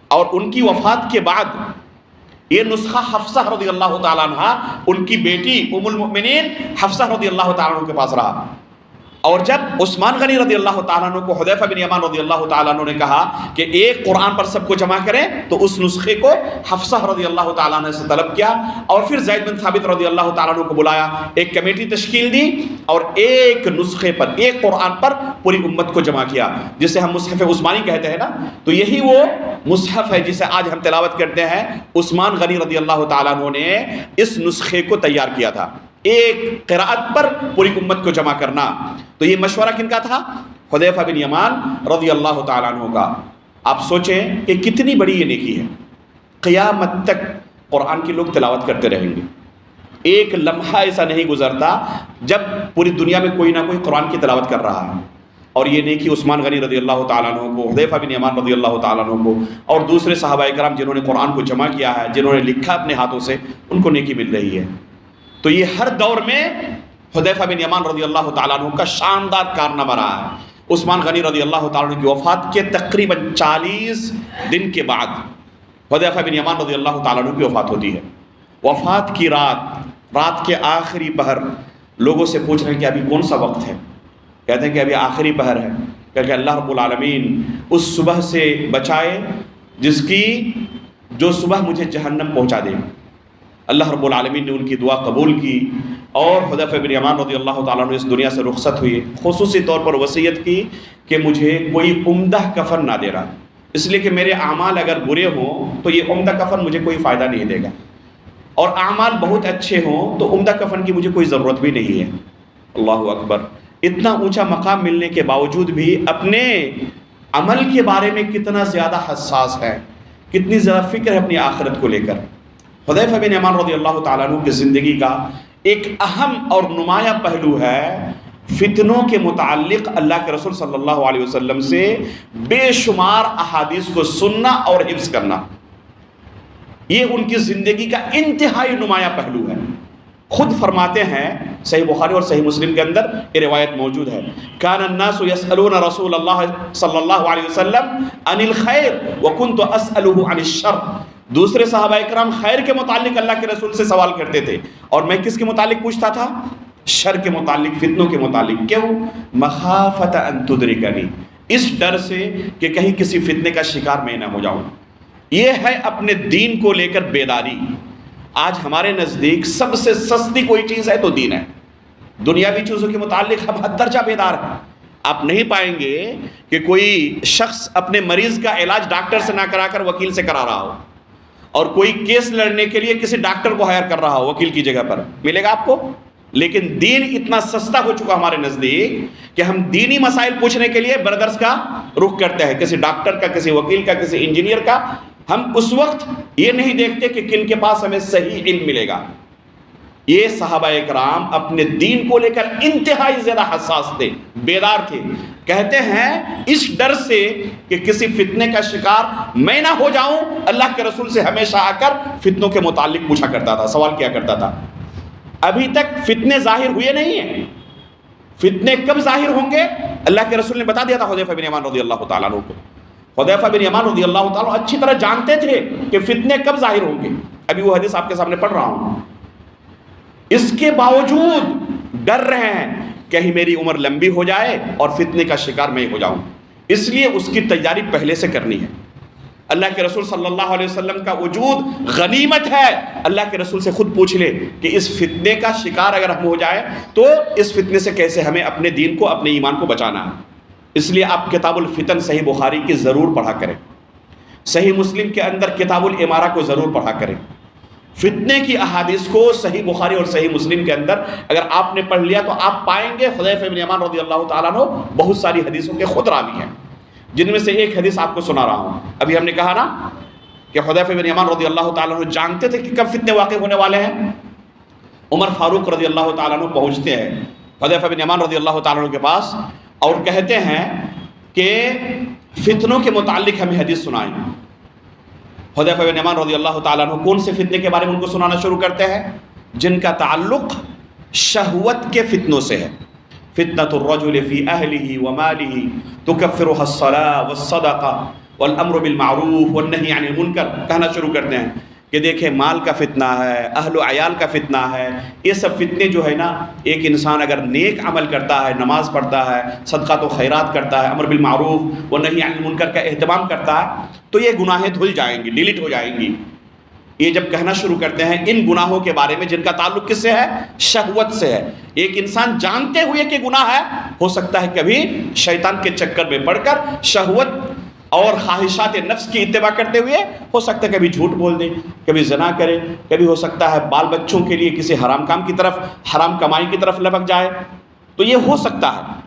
B: اور ان کی وفات کے بعد یہ نسخہ حفصہ رضی اللہ تعالیٰ عنہ، ان کی بیٹی ام المؤمنین حفصہ رضی اللہ تعالیٰ عنہ کے پاس رہا۔ اور جب عثمان غنی رضی اللہ تعالیٰ عنہ کو حذیفہ بن یمان رضی اللہ تعالیٰ عنہ نے کہا کہ ایک قرآن پر سب کو جمع کریں، تو اس نسخے کو حفصہ رضی اللہ تعالیٰ عنہ سے طلب کیا، اور پھر زید بن ثابت رضی اللہ تعالیٰ عنہ کو بلایا، ایک کمیٹی تشکیل دی، اور ایک نسخے پر، ایک قرآن پر پوری امت کو جمع کیا، جسے ہم مصحف عثمانی کہتے ہیں نا۔ تو یہی وہ مصحف ہے جسے آج ہم تلاوت کرتے ہیں۔ عثمان غنی رضی اللہ تعالیٰ عنہ نے اس نسخے کو تیار کیا تھا، ایک قراءت پر پوری امت کو جمع کرنا۔ تو یہ مشورہ کن کا تھا؟ حذیفہ بن یمان رضی اللہ تعالیٰ عنہ کا۔ آپ سوچیں کہ کتنی بڑی یہ نیکی ہے، قیامت تک قرآن کی لوگ تلاوت کرتے رہیں گے، ایک لمحہ ایسا نہیں گزرتا جب پوری دنیا میں کوئی نہ کوئی قرآن کی تلاوت کر رہا ہے۔ اور یہ نیکی عثمان غنی رضی اللہ تعالیٰ عنہ کو، حذیفہ بن یمان رضی اللہ تعالیٰ عنہ کو، اور دوسرے صحابہ کرام جنہوں نے قرآن کو جمع کیا ہے، جنہوں نے لکھا اپنے ہاتھوں سے، ان کو نیکی مل رہی ہے۔ تو یہ ہر دور میں حذیفہ بن یمان رضی اللہ تعالیٰ عنہ کا شاندار کارنامہ رہا ہے۔ عثمان غنی رضی اللہ تعالیٰ عنہ کی وفات کے تقریباً 40 دن کے بعد حذیفہ بن یمان رضی اللہ تعالیٰ عنہ کی وفات ہوتی ہے۔ وفات کی رات کے آخری پہر لوگوں سے پوچھ رہے ہیں کہ ابھی کون سا وقت ہے؟ کہتے ہیں کہ ابھی آخری پہر ہے، کہ اللہ رب العالمین اس صبح سے بچائے جو صبح مجھے جہنم پہنچا دے۔ اللہ رب العالمین نے ان کی دعا قبول کی، اور حذیفہ بن یمان رضی اللہ تعالیٰ عنہ اس دنیا سے رخصت ہوئے۔ خصوصی طور پر وصیت کی کہ مجھے کوئی عمدہ کفن نہ دے رہا، اس لیے کہ میرے اعمال اگر برے ہوں تو یہ عمدہ کفن مجھے کوئی فائدہ نہیں دے گا، اور اعمال بہت اچھے ہوں تو عمدہ کفن کی مجھے کوئی ضرورت بھی نہیں ہے۔ اللہ اکبر! اتنا اونچا مقام ملنے کے باوجود بھی اپنے عمل کے بارے میں کتنا زیادہ حساس ہے، کتنی زیادہ فکر ہے اپنی آخرت کو لے کر۔ حذیفہ بن یمان رضی اللہ تعالیٰ عنہ کی زندگی کا ایک اہم اور نمایاں پہلو ہے فتنوں کے متعلق اللہ کے رسول صلی اللہ علیہ وسلم سے بے شمار احادیث کو سننا اور حفظ کرنا۔ یہ ان کی زندگی کا انتہائی نمایاں پہلو ہے۔ خود فرماتے ہیں، صحیح بخاری اور صحیح مسلم کے اندر یہ روایت موجود ہے، کان الناس یسألون رسول اللہ صلی اللہ علیہ وسلم عن الخیر وکنت اسألہ عن الشر۔ دوسرے صحابہ اکرام خیر کے متعلق اللہ کے رسول سے سوال کرتے تھے، اور میں کس کے متعلق پوچھتا تھا؟ شر کے متعلق، فتنوں کے متعلق۔ کیوں؟ مخافۃ ان تدرکنی، اس ڈر سے کہ کہیں کسی فتنے کا شکار میں نہ ہو جاؤں۔ یہ ہے اپنے دین کو لے کر بیداری۔ آج ہمارے نزدیک سب سے سستی کوئی چیز ہے تو دین ہے۔ دنیاوی چیزوں کے متعلق ہم حد درجہ بیدار ہیں۔ آپ نہیں پائیں گے کہ کوئی شخص اپنے مریض کا علاج ڈاکٹر سے نہ کرا کر وکیل سے کرا رہا ہو، اور کوئی کیس لڑنے کے لیے کسی ڈاکٹر کو ہائر کر رہا ہو وکیل کی جگہ پر۔ ملے گا آپ کو؟ لیکن دین اتنا سستا ہو چکا ہمارے نزدیک کہ ہم دینی مسائل پوچھنے کے لیے برادرز کا رخ کرتے ہیں، کسی ڈاکٹر کا، کسی وکیل کا، کسی انجینئر کا۔ ہم اس وقت یہ نہیں دیکھتے کہ کن کے پاس ہمیں صحیح علم ملے گا۔ یہ صحابہ اکرام اپنے دین کو لے کر انتہائی زیادہ حساس تھے، بیدار تھے۔ کہتے ہیں اس ڈر سے کہ کسی فتنے کا شکار میں نہ ہو جاؤں، اللہ کے رسول سے ہمیشہ آ کر فتنوں کے متعلق پوچھا کرتا تھا، سوال کیا کرتا تھا۔ ابھی تک فتنے ظاہر ہوئے نہیں ہیں۔ فتنے کب ظاہر ہوں گے؟ اللہ کے رسول نے بتا دیا تھا حذیفہ بن یمان رضی اللہ تعالیٰ عنہ کو۔ حذیفہ بن یمان رضی اللہ تعالیٰ عنہ اچھی طرح جانتے تھے کہ فتنے کب ظاہر ہوں گے۔ ابھی وہ حدیث آپ کے سامنے پڑھ رہا ہوں۔ اس کے باوجود ڈر رہے ہیں کہیں میری عمر لمبی ہو جائے اور فتنے کا شکار میں ہو جاؤں، اس لیے اس کی تیاری پہلے سے کرنی ہے۔ اللہ کے رسول صلی اللہ علیہ وسلم کا وجود غنیمت ہے۔ اللہ کے رسول سے خود پوچھ لے کہ اس فتنے کا شکار اگر ہم ہو جائے تو اس فتنے سے کیسے ہمیں اپنے دین کو، اپنے ایمان کو بچانا ہے۔ اس لیے آپ کتاب الفتن صحیح بخاری کی ضرور پڑھا کریں، صحیح مسلم کے اندر کتاب الامارہ کو ضرور پڑھا کریں۔ فتنے کی احادیث کو صحیح بخاری اور صحیح مسلم کے اندر اگر آپ نے پڑھ لیا تو آپ پائیں گے حذیفہ بن یمان رضی اللہ تعالیٰ عنہ بہت ساری حدیثوں کے خود راوی ہیں، جن میں سے ایک حدیث آپ کو سنا رہا ہوں۔ ابھی ہم نے کہا نا کہ حذیفہ بن یمان رضی اللہ تعالیٰ عنہ جانتے تھے کہ کب فتنے واقع ہونے والے ہیں۔ عمر فاروق رضی اللہ تعالیٰ عنہ پہنچتے ہیں حذیفہ بن یمان رضی اللہ تعالیٰ عنہ کے پاس اور کہتے ہیں کہ فتنوں کے متعلق ہمیں حدیث سنائیں۔ حذیفہ بن یمان رضی اللہ تعالیٰ عنہ کون سے فتنے کے بارے میں ان کو سنانا شروع کرتے ہیں؟ جن کا تعلق شہوت کے فتنوں سے ہے۔ فتنة الرجل في أهله وماله تكفرها الصلاة والصدقة والأمر بالمعروف والنهي عن المنکر، کہنا شروع کرتے ہیں کہ دیکھیں مال کا فتنہ ہے، اہل و عیال کا فتنہ ہے۔ یہ سب فتنے جو ہے نا، ایک انسان اگر نیک عمل کرتا ہے، نماز پڑھتا ہے، صدقات و خیرات کرتا ہے، امر بالمعروف والنہی عن المنکر کا اہتمام کرتا ہے تو یہ گناہیں دھل جائیں گی، ڈیلیٹ ہو جائیں گی۔ یہ جب کہنا شروع کرتے ہیں ان گناہوں کے بارے میں جن کا تعلق کس سے ہے؟ شہوت سے ہے۔ ایک انسان جانتے ہوئے کہ گناہ ہے، ہو سکتا ہے کبھی شیطان کے چکر میں پڑھ کر شہوت اور خواہشات نفس کی اتباع کرتے ہوئے ہو سکتا ہے کبھی جھوٹ بول دے، کبھی زنا کرے، کبھی ہو سکتا ہے بال بچوں کے لیے کسی حرام کام کی طرف، حرام کمائی کی طرف لپک جائے، تو یہ ہو سکتا ہے۔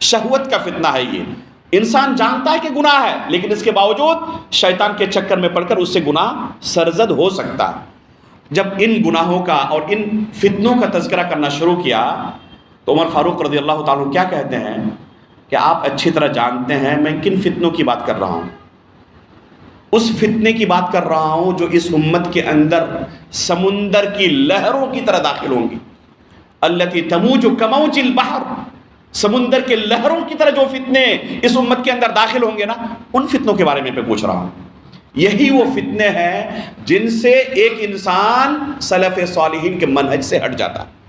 B: شہوت کا فتنہ ہے یہ۔ انسان جانتا ہے کہ گناہ ہے لیکن اس کے باوجود شیطان کے چکر میں پڑھ کر اس سے گناہ سرزد ہو سکتا ہے۔ جب ان گناہوں کا اور ان فتنوں کا تذکرہ کرنا شروع کیا تو عمر فاروق رضی اللہ تعالیٰ عنہ کیا کہتے ہیں کہ آپ اچھی طرح جانتے ہیں میں کن فتنوں کی بات کر رہا ہوں۔ اس فتنے کی بات کر رہا ہوں جو اس امت کے اندر سمندر کی لہروں کی طرح داخل ہوں گی۔ التی تموج کموج البحر، سمندر کے لہروں کی طرح جو فتنے اس امت کے اندر داخل ہوں گے نا، ان فتنوں کے بارے میں میں پوچھ رہا ہوں۔ یہی وہ فتنے ہیں جن سے ایک انسان سلف صالحین کے منہج سے ہٹ جاتا ہے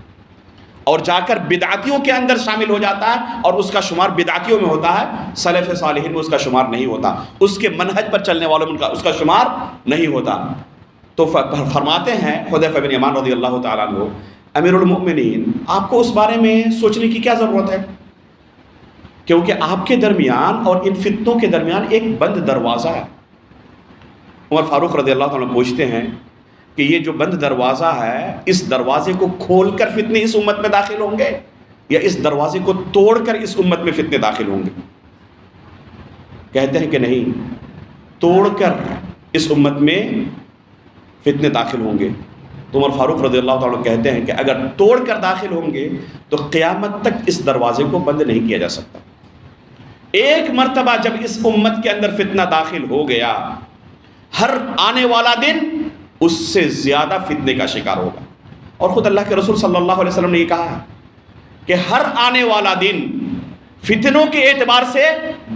B: اور جا کر بدعتیوں کے اندر شامل ہو جاتا ہے، اور اس کا شمار بدعتیوں میں ہوتا ہے، سلف صالحین میں اس کا شمار نہیں ہوتا، اس کے منہج پر چلنے والوں میں اس کا شمار نہیں ہوتا۔ تو فرماتے ہیں حذیفہ بن یمان رضی اللہ تعالیٰ عنہ، امیر المؤمنین آپ کو اس بارے میں سوچنے کی کیا ضرورت ہے، کیونکہ آپ کے درمیان اور ان فتنوں کے درمیان ایک بند دروازہ ہے۔ عمر فاروق رضی اللہ تعالیٰ پوچھتے ہیں کہ یہ جو بند دروازہ ہے، اس دروازے کو کھول کر فتنے اس امت میں داخل ہوں گے یا اس دروازے کو توڑ کر اس امت میں فتنے داخل ہوں گے؟ کہتے ہیں کہ نہیں، توڑ کر اس امت میں فتنے داخل ہوں گے۔ تو عمر فاروق رضی اللہ تعالیٰ کہتے ہیں کہ اگر توڑ کر داخل ہوں گے تو قیامت تک اس دروازے کو بند نہیں کیا جا سکتا۔ ایک مرتبہ جب اس امت کے اندر فتنہ داخل ہو گیا، ہر آنے والا دن اس سے زیادہ فتنے کا شکار ہوگا۔ اور خود اللہ کے رسول صلی اللہ علیہ وسلم نے یہ کہا ہے کہ ہر آنے والا دن فتنوں کے اعتبار سے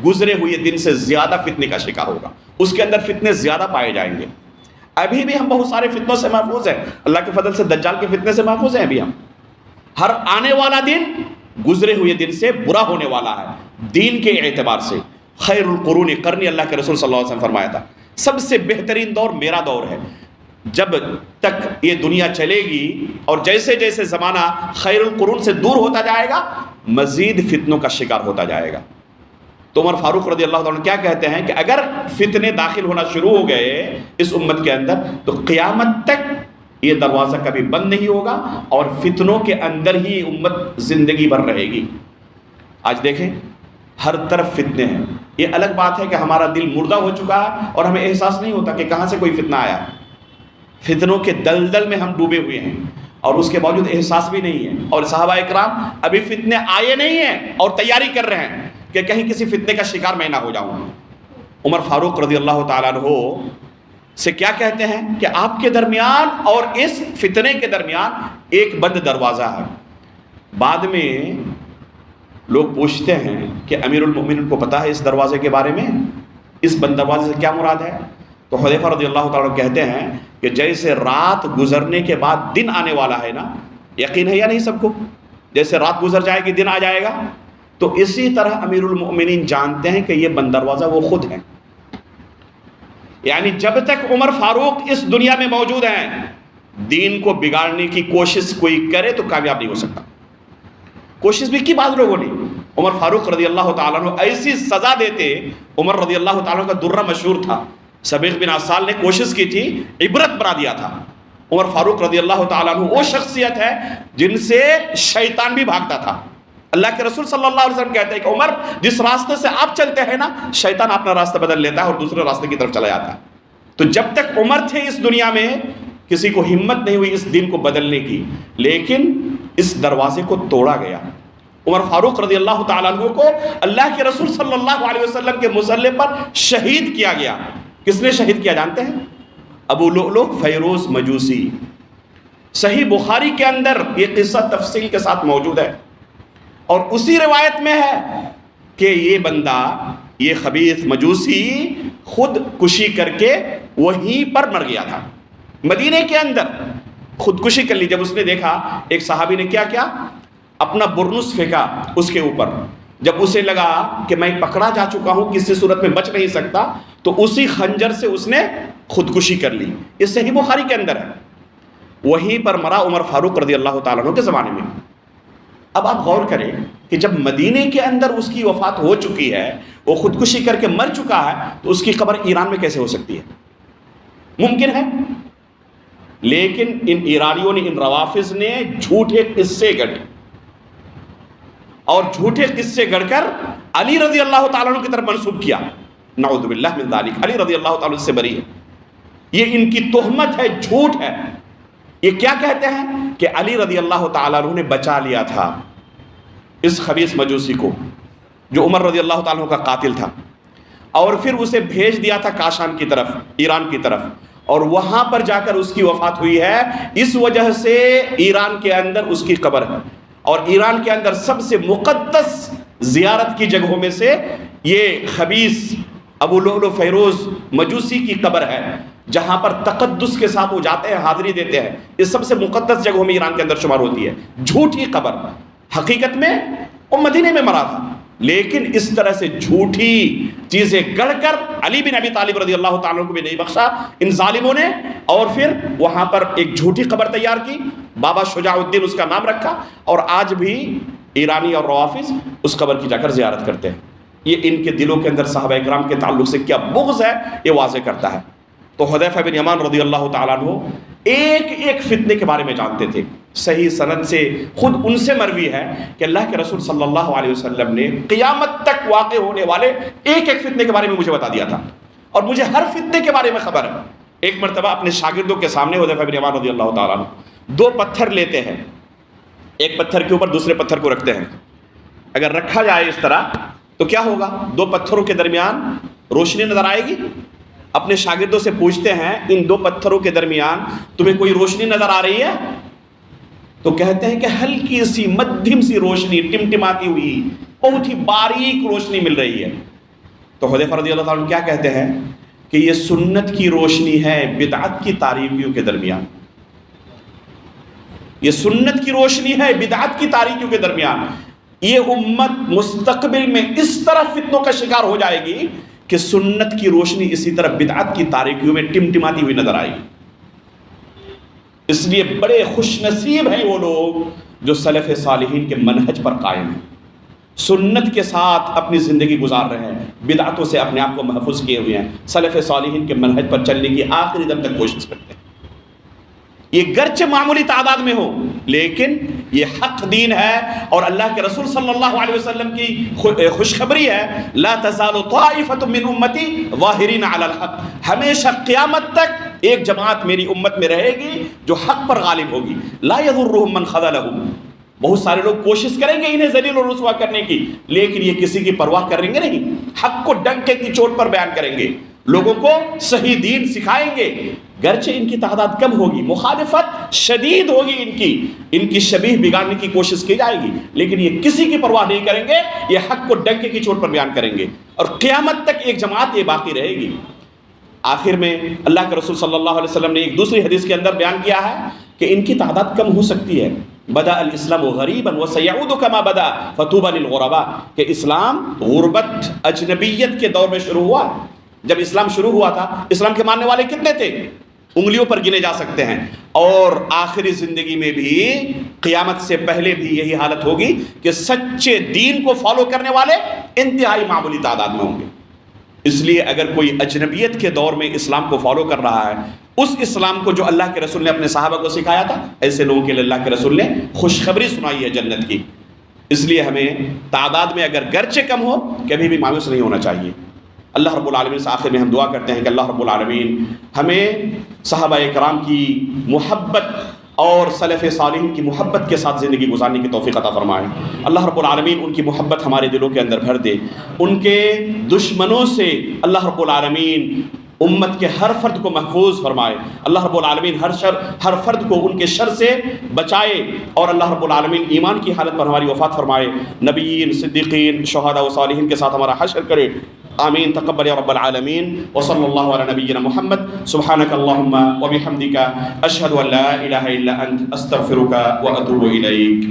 B: گزرے ہوئے دن سے زیادہ فتنے کا شکار ہوگا، اس کے اندر فتنے زیادہ پائے جائیں گے۔ ابھی بھی ہم بہت سارے فتنوں سے محفوظ ہیں، اللہ کے فضل سے دجال کے فتنے سے محفوظ ہیں ابھی ہم۔ ہر آنے والا دن گزرے ہوئے دن سے برا ہونے والا ہے دین کے اعتبار سے۔ خیر القرون قرنی، اللہ کے رسول صلی اللہ علیہ وسلم فرمایا تھا سب سے بہترین دور میرا دور ہے۔ جب تک یہ دنیا چلے گی اور جیسے جیسے زمانہ خیر القرون سے دور ہوتا جائے گا، مزید فتنوں کا شکار ہوتا جائے گا۔ تو عمر فاروق رضی اللہ عنہ کیا کہتے ہیں کہ اگر فتنے داخل ہونا شروع ہو گئے اس امت کے اندر تو قیامت تک یہ دروازہ کبھی بند نہیں ہوگا اور فتنوں کے اندر ہی امت زندگی بھر رہے گی۔ آج دیکھیں ہر طرف فتنے ہیں۔ یہ الگ بات ہے کہ ہمارا دل مردہ ہو چکا ہے اور ہمیں احساس نہیں ہوتا کہ کہاں سے کوئی فتنہ آیا۔ فتنوں کے دلدل میں ہم ڈوبے ہوئے ہیں اور اس کے باوجود احساس بھی نہیں ہے، اور صحابہ اکرام ابھی فتنے آئے نہیں ہیں اور تیاری کر رہے ہیں کہ کہیں کسی فتنے کا شکار میں نہ ہو جاؤں۔ عمر فاروق رضی اللہ تعالیٰ عنہ سے کیا کہتے ہیں کہ آپ کے درمیان اور اس فتنے کے درمیان ایک بند دروازہ ہے۔ بعد میں لوگ پوچھتے ہیں کہ امیر المؤمنین کو پتہ ہے اس دروازے کے بارے میں، اس بند دروازے سے کیا مراد ہے؟ تو حذیفہ رضی اللہ تعالیٰ کہتے ہیں کہ جیسے رات گزرنے کے بعد دن آنے والا ہے نا، یقین ہے یا نہیں سب کو؟ جیسے رات گزر جائے گی دن آ جائے گا، تو اسی طرح امیر المؤمنین جانتے ہیں کہ یہ بند دروازہ وہ خود ہیں۔ یعنی جب تک عمر فاروق اس دنیا میں موجود ہیں، دین کو بگاڑنے کی کوشش کوئی کرے تو کامیاب نہیں ہو سکتا۔ کوشش بھی کی بعض لوگوں نے۔ عمر فاروق رضی اللہ تعالیٰ عنہ ایسی سزا دیتے، عمر رضی اللہ تعالیٰ عنہ کا درہ مشہور تھا، سبیق بن عسال نے کوشش کی تھی، عبرت بنا دیا تھا۔ عمر فاروق رضی اللہ تعالیٰ عنہ وہ شخصیت ہے جن سے شیطان بھی بھاگتا تھا۔ اللہ کے رسول صلی اللہ علیہ وسلم کہتے ہیں کہ عمر جس راستے سے آپ چلتے ہیں نا، شیطان اپنا راستہ بدل لیتا ہے اور دوسرے راستے کی طرف چلا جاتا ہے۔ تو جب تک عمر تھے اس دنیا میں کسی کو ہمت نہیں ہوئی اس دین کو بدلنے کی، لیکن اس دروازے کو توڑا گیا۔ عمر فاروق رضی اللہ تعالیٰ عنہ کو اللہ کے رسول صلی اللہ علیہ وسلم کے مصلی پر شہید کیا گیا۔ کس نے شہید کیا جانتے ہیں؟ ابو لؤلؤ فیروز مجوسی۔ صحیح بخاری کے اندر یہ قصہ تفصیل کے ساتھ موجود ہے، اور اسی روایت میں ہے کہ یہ بندہ، یہ خبیث مجوسی خود کشی کر کے وہیں پر مر گیا تھا، مدینے کے اندر خودکشی کر لی۔ جب اس نے دیکھا، ایک صحابی نے کیا کیا، اپنا برنس پھینکا اس کے اوپر۔ جب اسے لگا کہ میں پکڑا جا چکا ہوں، کسی صورت میں بچ نہیں سکتا، تو اسی خنجر سے اس نے خودکشی کر لی۔ یہ صحیح بخاری کے اندر ہے۔ وہیں پر مرا عمر فاروق رضی اللہ تعالیٰ عنہ کے زمانے میں۔ اب آپ غور کریں کہ جب مدینے کے اندر اس کی وفات ہو چکی ہے، وہ خودکشی کر کے مر چکا ہے، تو اس کی قبر ایران میں کیسے ہو سکتی ہے؟ ممکن ہے؟ لیکن ان ایرانیوں نے، ان روافض نے جھوٹے قصے گڑھے، اور جھوٹے قصے گڑھ کر علی رضی اللہ تعالیٰ عنہ کی طرف منسوب کیا۔ نعوذ باللہ من ذالک، علی رضی اللہ تعالیٰ عنہ سے بری ہے۔ یہ ان کی تہمت ہے، جھوٹ ہے۔ یہ کیا کہتے ہیں کہ علی رضی اللہ تعالیٰ عنہ نے بچا لیا تھا اس خبیث مجوسی کو، جو عمر رضی اللہ تعالیٰ عنہ کا قاتل تھا، اور پھر اسے بھیج دیا تھا کاشان کی طرف، ایران کی طرف، اور وہاں پر جا کر اس کی وفات ہوئی ہے۔ اس وجہ سے ایران کے اندر اس کی قبر ہے، اور ایران کے اندر سب سے مقدس زیارت کی جگہوں میں سے یہ خبیث ابو لؤلؤ فیروز مجوسی کی قبر ہے، جہاں پر تقدس کے ساتھ وہ جاتے ہیں، حاضری دیتے ہیں۔ یہ سب سے مقدس جگہوں میں ایران کے اندر شمار ہوتی ہے۔ جھوٹی قبر، حقیقت میں وہ مدینے میں مرا تھا، لیکن اس طرح سے جھوٹی چیزیں گڑھ کر علی بن ابی طالب رضی اللہ تعالیٰ عنہ کو بھی نہیں بخشا ان ظالموں نے، اور پھر وہاں پر ایک جھوٹی قبر تیار کی، بابا شجاع الدین اس کا نام رکھا، اور آج بھی ایرانی اور روافظ اس قبر کی جا کر زیارت کرتے ہیں۔ یہ ان کے دلوں کے اندر صحابہ اکرام کے تعلق سے کیا بغض ہے یہ واضح کرتا ہے۔ تو حذیفہ بن یمان رضی اللہ تعالیٰ عنہ ایک ایک فتنے کے بارے میں جانتے تھے۔ صحیح سند سے خود ان سے مروی ہے کہ اللہ کے رسول صلی اللہ علیہ وسلم نے قیامت تک واقع ہونے والے ایک ایک فتنے کے بارے میں مجھے بتا دیا تھا، اور مجھے ہر فتنے کے بارے میں خبر ہے۔ ایک مرتبہ اپنے شاگردوں کے سامنے حذیفہ بن یمان رضی اللہ تعالیٰ عنہ دو پتھر لیتے ہیں، ایک پتھر کے اوپر دوسرے پتھر کو رکھتے ہیں۔ اگر رکھا جائے اس طرح تو کیا ہوگا؟ دو پتھروں کے درمیان روشنی نظر آئے گی۔ اپنے شاگردوں سے پوچھتے ہیں ان دو پتھروں کے درمیان تمہیں کوئی روشنی نظر آ رہی ہے؟ تو کہتے ہیں کہ ہلکی سی مدھم سی روشنی، ٹمٹماتی ہوئی بہت ہی باریک روشنی مل رہی ہے۔ تو حذیفہ رضی اللہ تعالیٰ عنہ کیا کہتے ہیں کہ یہ سنت کی روشنی ہے بدعت کی تاریکیوں کے درمیان۔ یہ سنت کی روشنی ہے بدعت کی تاریکیوں کے درمیان۔ یہ امت مستقبل میں اس طرح فتنوں کا شکار ہو جائے گی کہ سنت کی روشنی اسی طرح بدعت کی تاریکیوں میں ٹمٹماتی ہوئی نظر آئے گی۔ اس لیے بڑے خوش نصیب ہیں وہ لوگ جو سلف صالحین کے منہج پر قائم ہیں، سنت کے ساتھ اپنی زندگی گزار رہے ہیں، بدعتوں سے اپنے آپ کو محفوظ کیے ہوئے ہیں، سلف صالحین کے منہج پر چلنے کی آخری دم تک کوشش کرتے ہیں۔ یہ گرچہ معمولی تعداد میں ہو لیکن یہ حق دین ہے اور اللہ کے رسول صلی اللہ علیہ وسلم کی خوشخبری ہے، لا تزال طائفۃ من امتی ظاہرین علی الحق، ہمیشہ قیامت تک ایک جماعت میری امت میں رہے گی جو حق پر غالب ہوگی، لا یضرهم من خذلهم۔ بہت سارے لوگ کوشش کریں گے انہیں ذلیل اور رسوا کرنے کی، لیکن یہ کسی کی پرواہ کریں گے نہیں، حق کو ڈنکے کی چوٹ پر بیان کریں گے، لوگوں کو صحیح دین سکھائیں گے، گرچہ ان کی تعداد کم ہوگی، مخالفت شدید ہوگی، ان کی شبیہ بگاڑنے کی کوشش کی جائے گی، لیکن یہ کسی کی پرواہ نہیں کریں گے، یہ حق کو ڈنکے کی چوٹ پر بیان کریں گے اور قیامت تک ایک جماعت یہ باقی رہے گی۔ آخر میں اللہ کے رسول صلی اللہ علیہ وسلم نے ایک دوسری حدیث کے اندر بیان کیا ہے کہ ان کی تعداد کم ہو سکتی ہے، بدأ الاسلام غریبا وسيعود كما بدا فطوبى للغرباء، کہ اسلام غربت اجنبیت کے دور میں شروع ہوا۔ جب اسلام شروع ہوا تھا اسلام کے ماننے والے کتنے تھے؟ انگلیوں پر گنے جا سکتے ہیں، اور آخری زندگی میں بھی قیامت سے پہلے بھی یہی حالت ہوگی کہ سچے دین کو فالو کرنے والے انتہائی معمولی تعداد میں ہوں گے۔ اس لیے اگر کوئی اجنبیت کے دور میں اسلام کو فالو کر رہا ہے، اس اسلام کو جو اللہ کے رسول نے اپنے صحابہ کو سکھایا تھا، ایسے لوگوں کے لیے اللہ کے رسول نے خوشخبری سنائی ہے جنت کی۔ اس لیے ہمیں تعداد میں اگر گرچہ کم ہو کبھی بھی مایوس نہیں ہونا چاہیے۔ اللہ رب العالمین سے آخر میں ہم دعا کرتے ہیں کہ اللہ رب العالمین ہمیں صحابہ اکرام کی محبت اور سلف صالحین کی محبت کے ساتھ زندگی گزارنے کی توفیق عطا فرمائے۔ اللہ رب العالمین ان کی محبت ہمارے دلوں کے اندر بھر دے، ان کے دشمنوں سے اللہ رب العالمین امت کے ہر فرد کو محفوظ فرمائے، اللہ رب العالمین ہر فرد کو ان کے شر سے بچائے، اور اللہ رب العالمین ایمان کی حالت پر ہماری وفات فرمائے، نبیین، صدیقین، شہداء و صالحین کے ساتھ ہمارا حشر کرے۔ آمین تقبل یا رب العالمین، وصلی اللہ علی نبینا محمد، سبحانک اللہم وبحمدک، اشہد ان لا الہ الا انت، استغفرک واتوب الیک۔